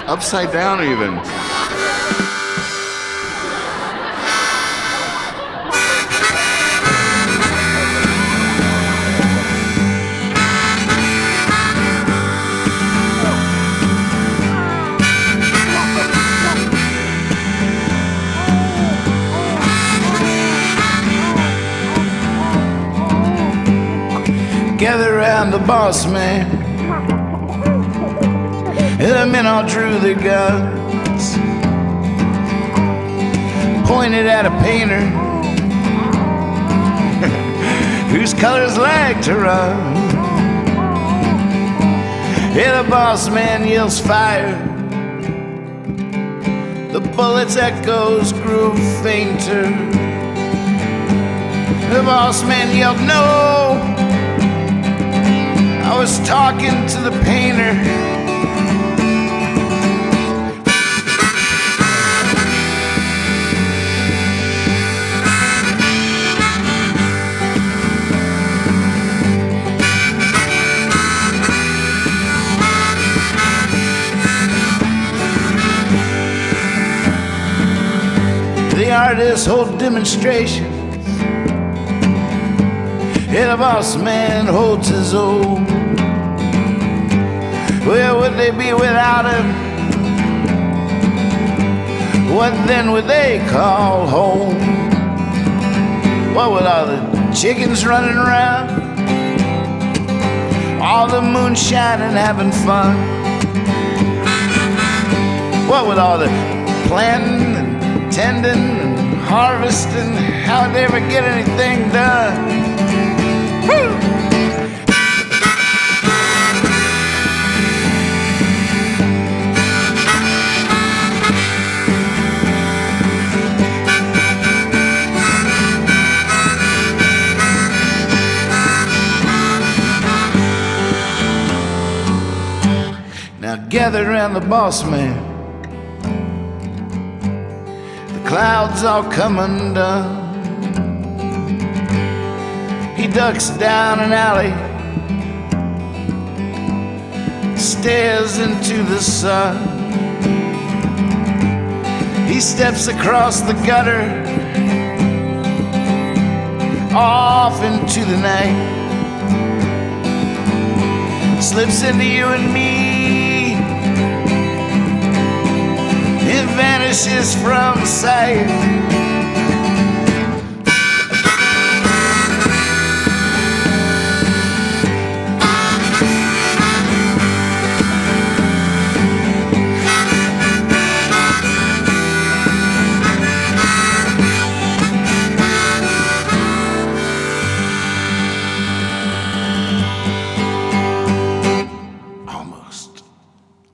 Upside down even. Gather round the boss man. And the men all drew their guns, pointed at a painter whose colors like to run. And the boss man yells fire. The bullet's echoes grew fainter. The boss man yelled no. I was talking to the painter. The artists hold demonstrations, and the boss man holds his own. Where would they be without him? What then would they call home? What with all the chickens running around, all the moonshine and having fun? What with all the planting and tending and harvesting? How'd they ever get anything done? Woo! Now gathered around the boss man, the clouds all come undone. He ducks down an alley, stares into the sun. He steps across the gutter, off into the night, slips into you and me. It vanishes from sight.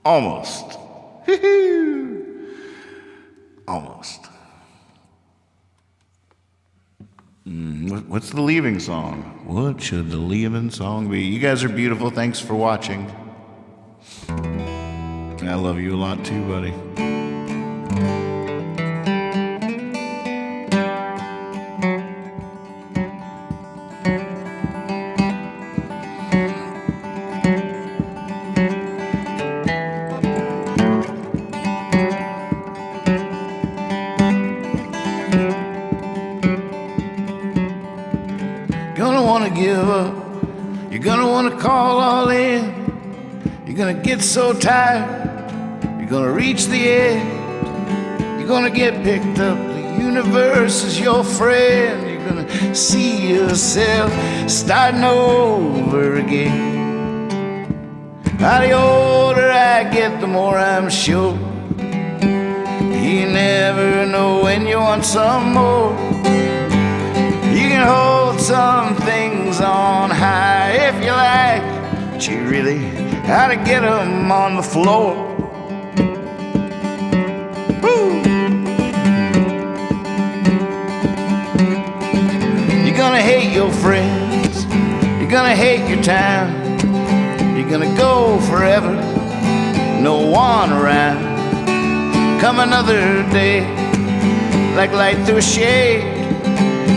Almost. Almost. What's the leaving song? What should the leaving song be? You guys are beautiful. Thanks for watching. I love you a lot too, buddy. wanna give up. You're gonna wanna call all in. You're gonna get so tired. You're gonna reach the edge. You're gonna get picked up. The universe is your friend. You're gonna see yourself starting over again. The older I get, the more I'm sure you never know when you want some more. You can hold some things on high if you like, but you really gotta get them on the floor. Woo! You're gonna hate your friends. You're gonna hate your town. You're gonna go forever, no one around. Come another day, like light through a shade.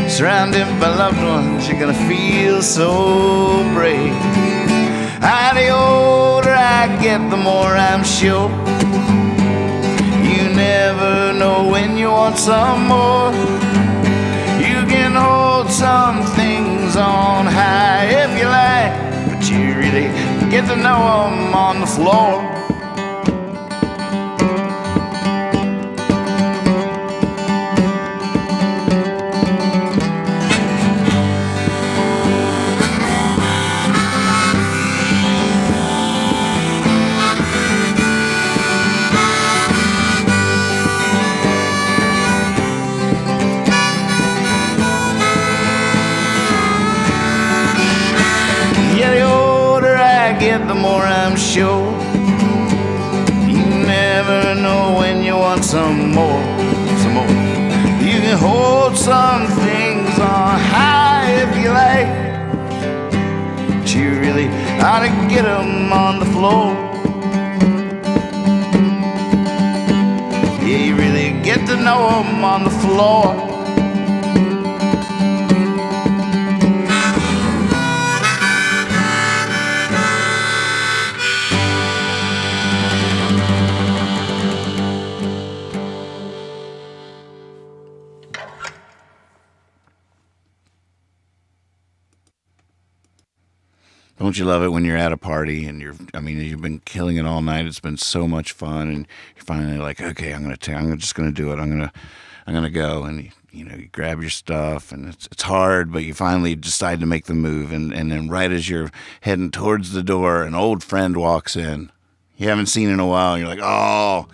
Surrounded by loved ones, you're gonna feel so brave. The older I get, the more I'm sure you never know when you want some more. You can hold some things on high if you like, but you really get to know them on the floor. The more I'm sure you never know when you want some more, some more. You can hold some things on high if you like, but you really ought to get them on the floor. Yeah, you really get to know them on the floor. Don't you love it when you're at a party and you've been killing it all night. It's been so much fun, and you're finally like, okay, I'm just gonna do it. I'm gonna go, and you grab your stuff, and it's hard, but you finally decide to make the move, and then right as you're heading towards the door, an old friend walks in. You haven't seen in a while, and you're like, oh,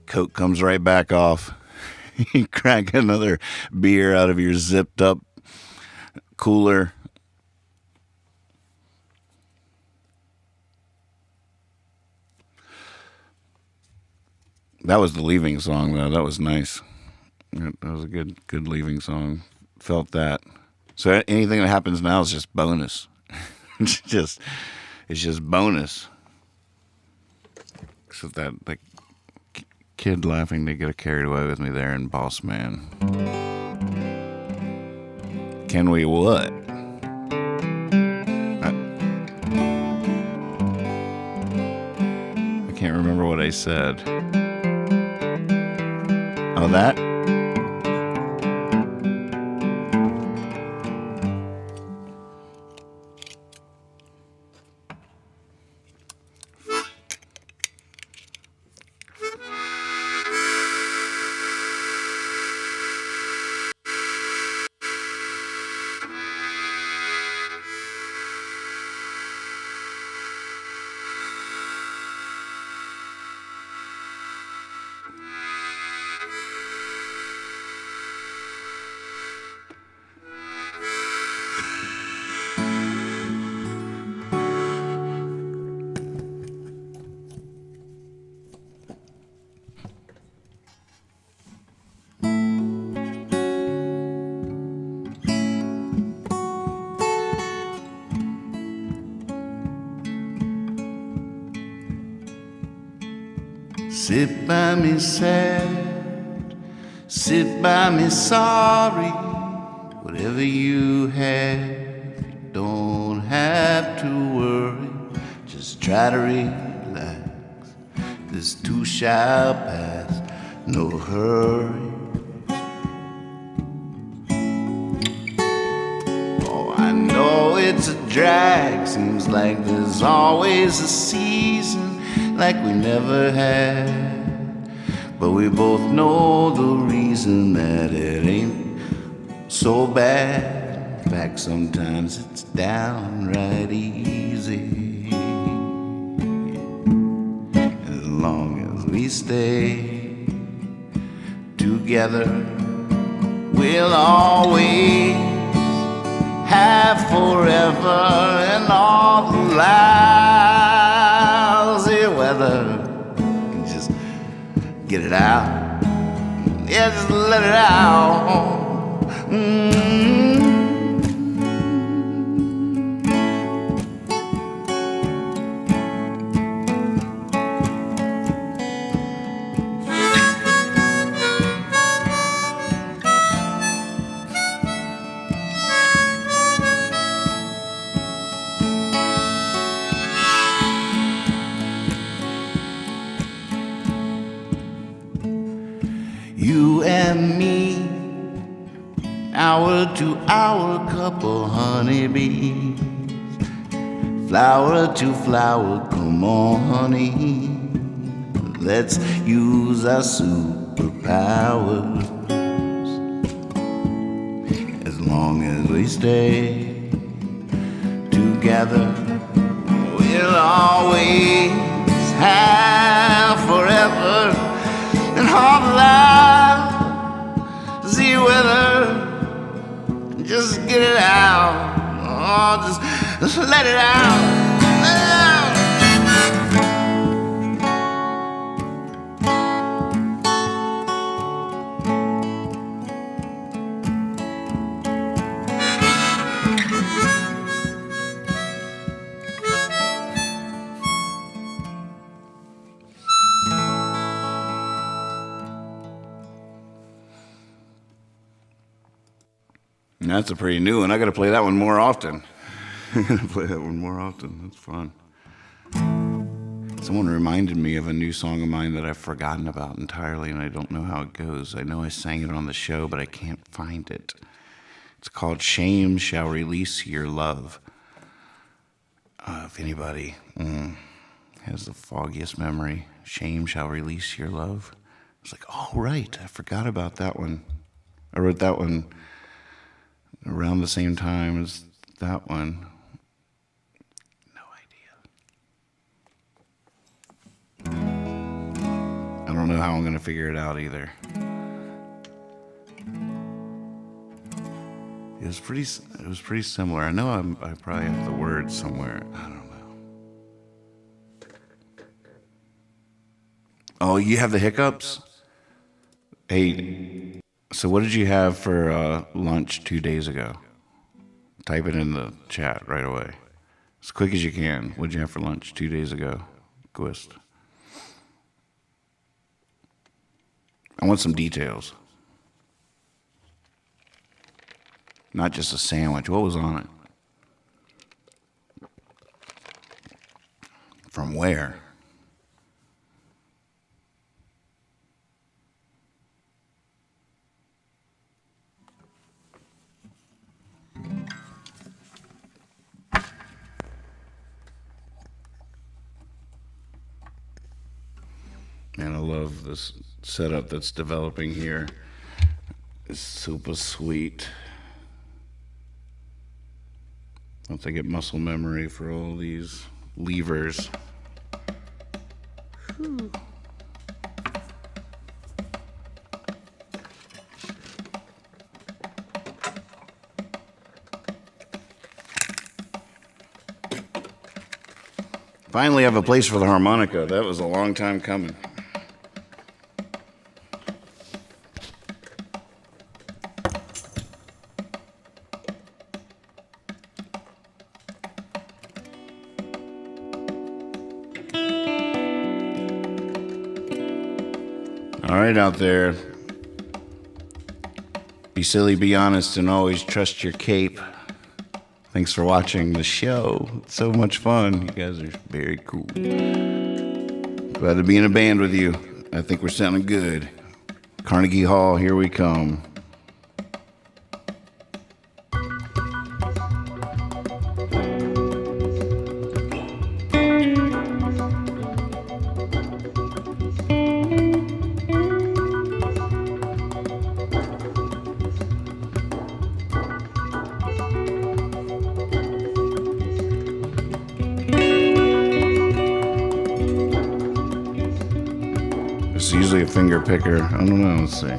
coat comes right back off. You crack another beer out of your zipped up cooler. That was the leaving song, though. That was nice. That was a good leaving song. Felt that. So anything that happens now is just bonus. it's just bonus. Except that like kid laughing to get carried away with me there in Boss Man. Can we what? I can't remember what I said. Oh, that? Sit by me sad, sit by me sorry. Whatever you have, you don't have to worry. Just try to relax, this too shall pass, no hurry. Oh, I know it's a drag. Seems like there's always a season like we never had. But we both know the reason that it ain't so bad. In fact, sometimes it's downright easy. As long as we stay together, we'll always have forever and all the lousy weather. Just get it out. Yeah, just let it out. You and me, hour to hour couple honeybees, flower to flower, come on honey, let's use our superpowers. As long as we stay together, we'll always have forever and all the lousy weather. Just get it out. Oh, just let it out. Let it out. That's a pretty new one. I got to play that one more often. I got to play that one more often. That's fun. Someone reminded me of a new song of mine that I've forgotten about entirely, and I don't know how it goes. I know I sang it on the show, but I can't find it. It's called Shame Shall Release Your Love. If anybody has the foggiest memory, Shame Shall Release Your Love. It's like, oh, right, I forgot about that one. I wrote that one around the same time as that one. No idea. I don't know how I'm going to figure it out either. It was pretty similar. I know I probably have the words somewhere. I don't know. Oh, you have the hiccups? Hey, so what did you have for lunch 2 days ago? Type it in the chat right away. As quick as you can. What did you have for lunch 2 days ago? Gwist. I want some details. Not just a sandwich. What was on it? From where? And I love this setup that's developing here. It's super sweet. Once I get muscle memory for all these levers. Whew. Finally have a place for the harmonica. That was a long time coming. All right, out there. Be silly, be honest, and always trust your cape. Thanks for watching the show. It's so much fun. You guys are very cool. Glad to be in a band with you. I think we're sounding good. Carnegie Hall, here we come. usually a finger picker. I don't know. Let's see.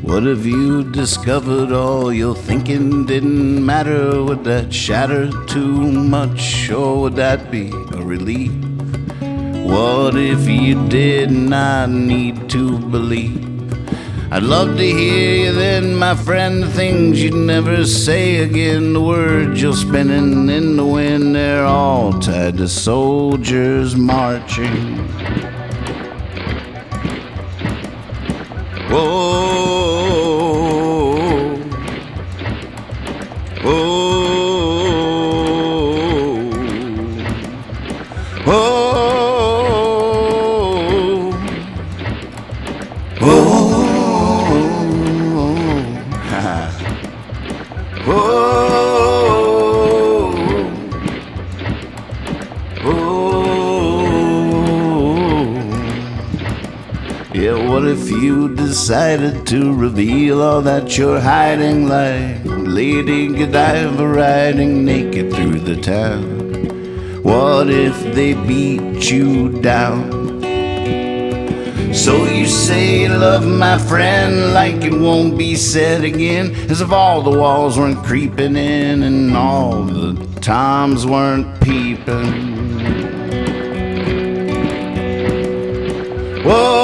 What if you discovered all your thinking didn't matter? Would that shatter too much, or would that be a relief? What if you did not need to believe? I'd love to hear you then, my friend, the things you'd never say again. The words you're spinning in the wind, they're all tied to soldiers marching. Whoa. Yeah, what if you decided to reveal all that you're hiding, like Lady Godiva riding naked through the town? What if they beat you down? So you say you love my friend like it won't be said again, as if all the walls weren't creeping in and all the toms weren't peeping. Whoa.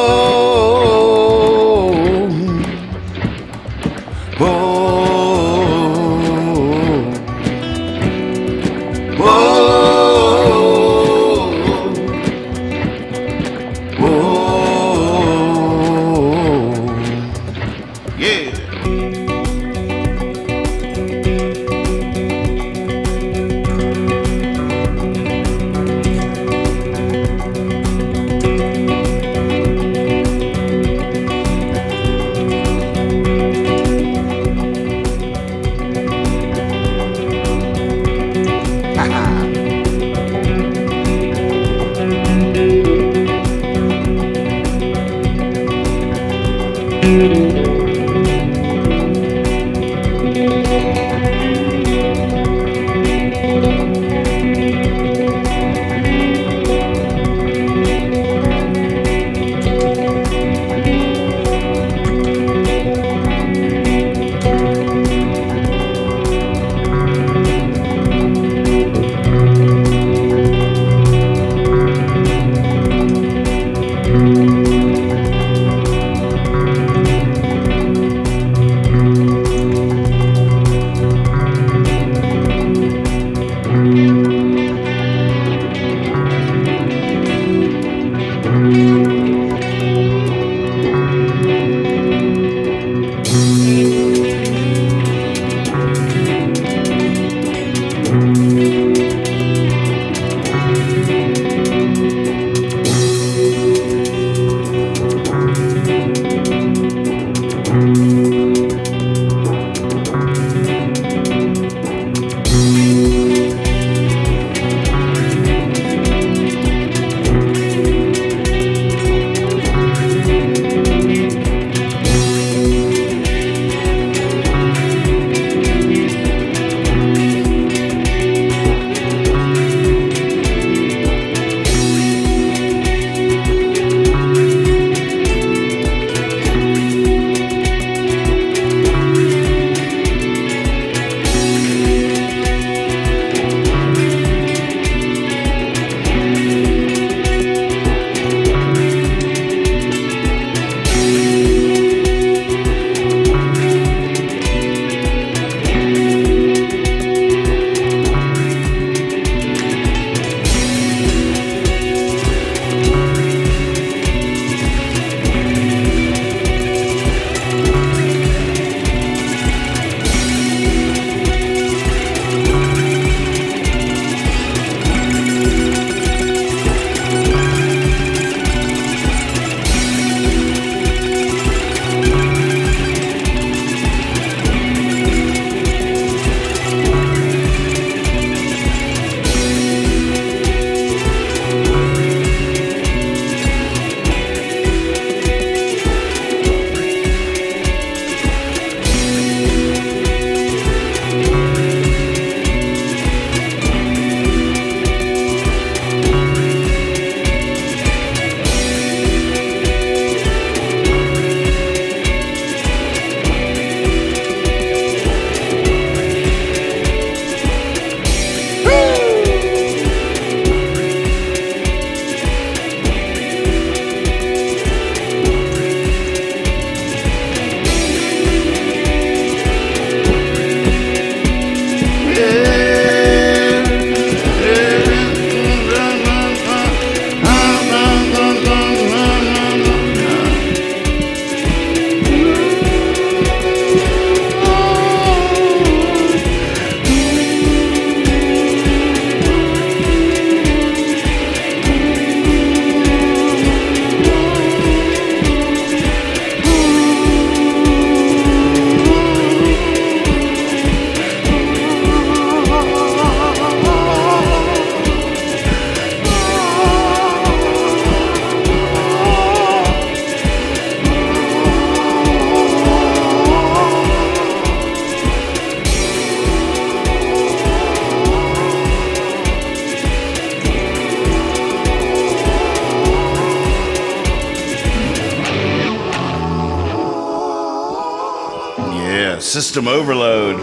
System overload.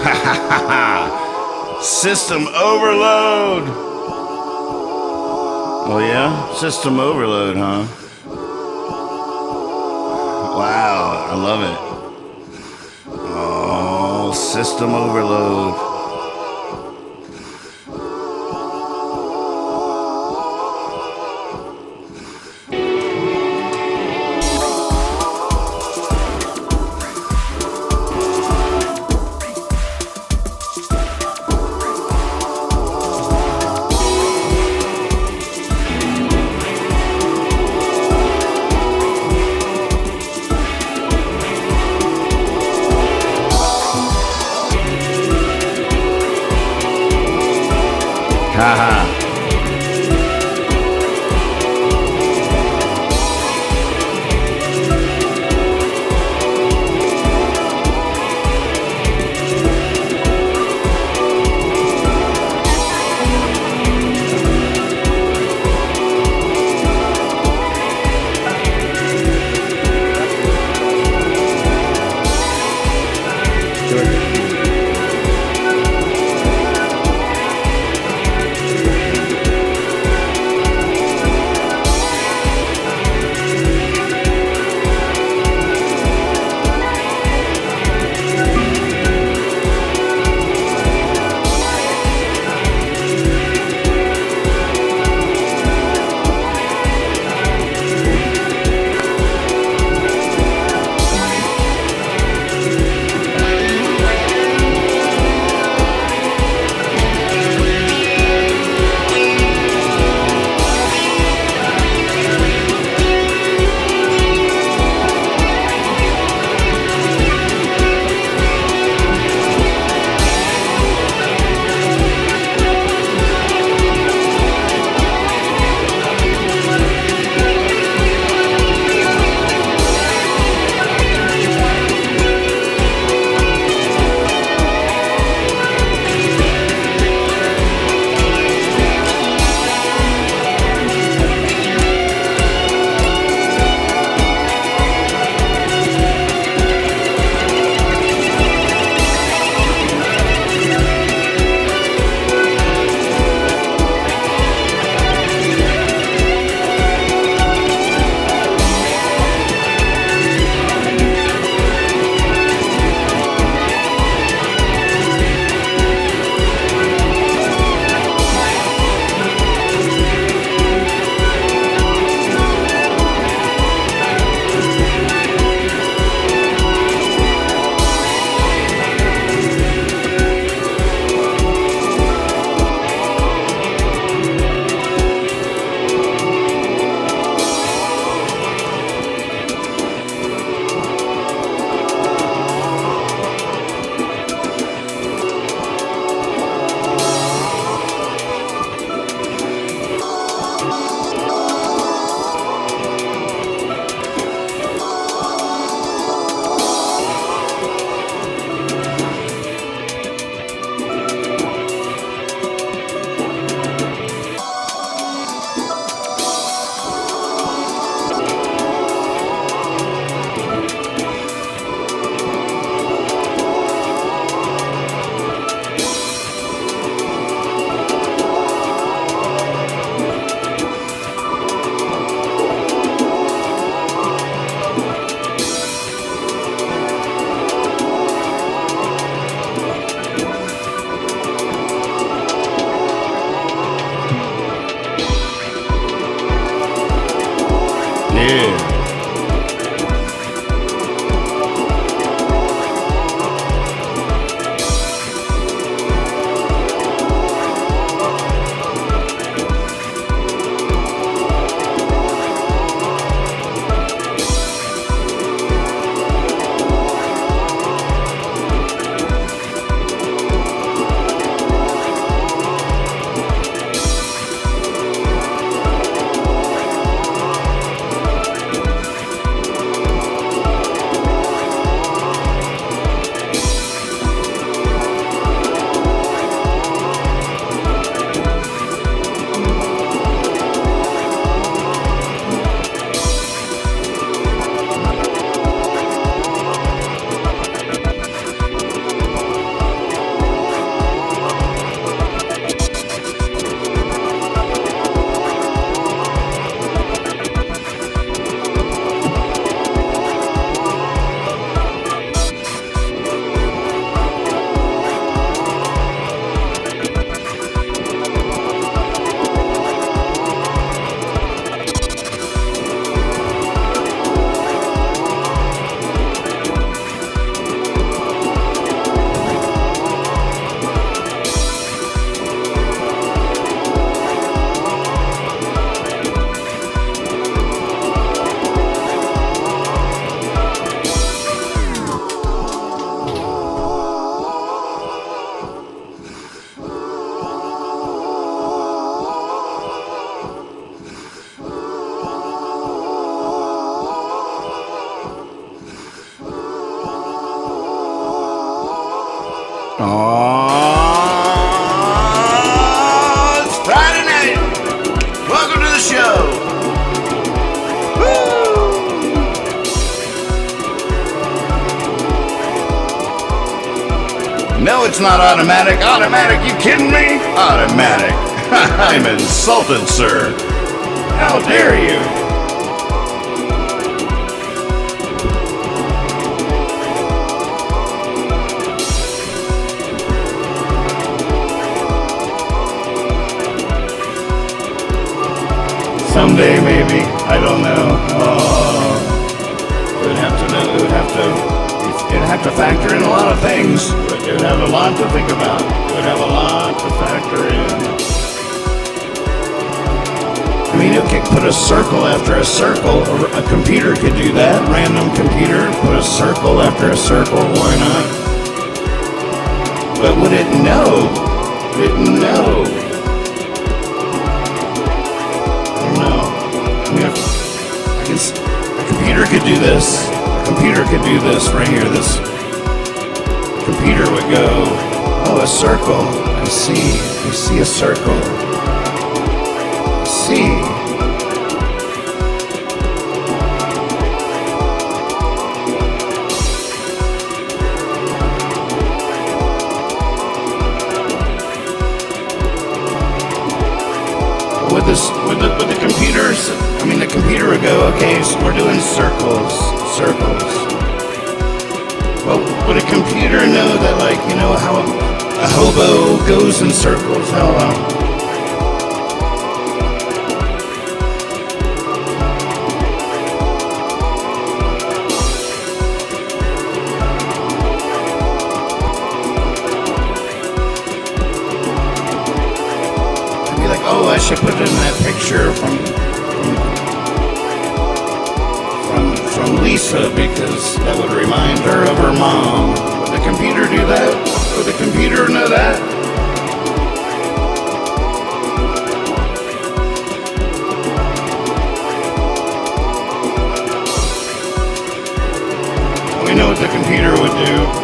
Ha ha ha ha. System overload. Oh yeah? System overload, huh? Wow, I love it. Oh, system overload. Haha. Oh, it's Friday night. Welcome to the show. Woo! No, it's not automatic. Automatic, you kidding me? Automatic. I'm insulted, sir. How dare you? Someday, maybe. I don't know. Oh, it would have to know. It would have to factor in a lot of things. It would have a lot to think about. It would have a lot to factor in. I mean, okay, put a circle after a circle. A computer could do that. Random computer, put a circle after a circle. Why not? But would it know? Would it know? A computer could do this. A computer could do this right here. This computer would go, oh, a circle. I see. I see a circle. I see. With the computers, I mean, the computer would go, okay, so we're doing circles. Well, would a computer know that, like, you know, how a hobo goes in circles? Oh, I should put in that picture from Lisa because that would remind her of her mom. Would the computer do that? Would the computer know that? We know what the computer would do.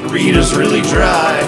Reed is really dry.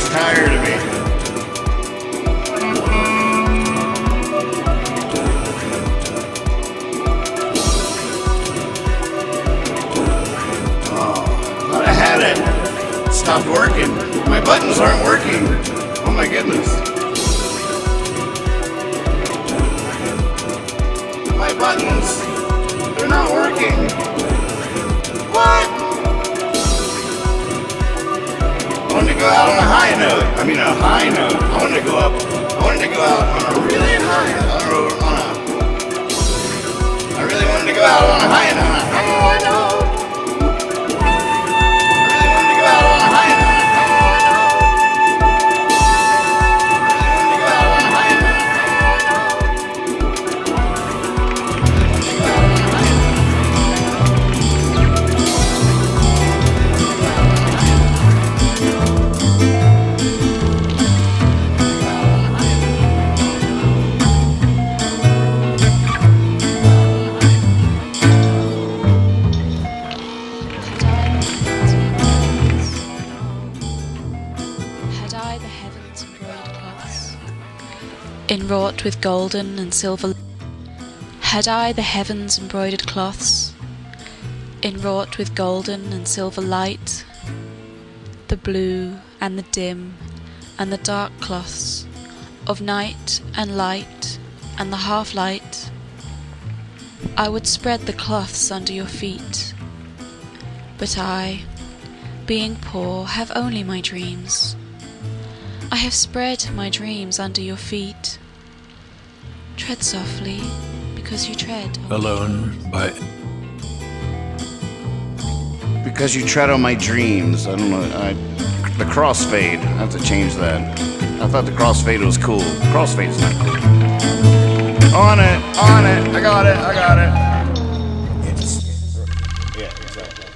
gets tired of me. Thought I had it. Stopped working. My buttons aren't working. Oh my goodness. My buttons, they're not working. What? I wanted to go out on a high note. I mean a high note. I wanted to go out on a really high note. I really wanted to go out on a high note. Inwrought with golden and silver. Had I the heavens embroidered cloths, inwrought with golden and silver light, the blue and the dim and the dark cloths of night and light and the half-light, I would spread the cloths under your feet. But I, being poor, have only my dreams. I have spread my dreams under your feet. Tread softly, because you tread alone by. Because you tread on my dreams. I don't know. The crossfade. I have to change that. I thought the crossfade was cool. Crossfade's not cool. On it. I got it. Yeah, exactly.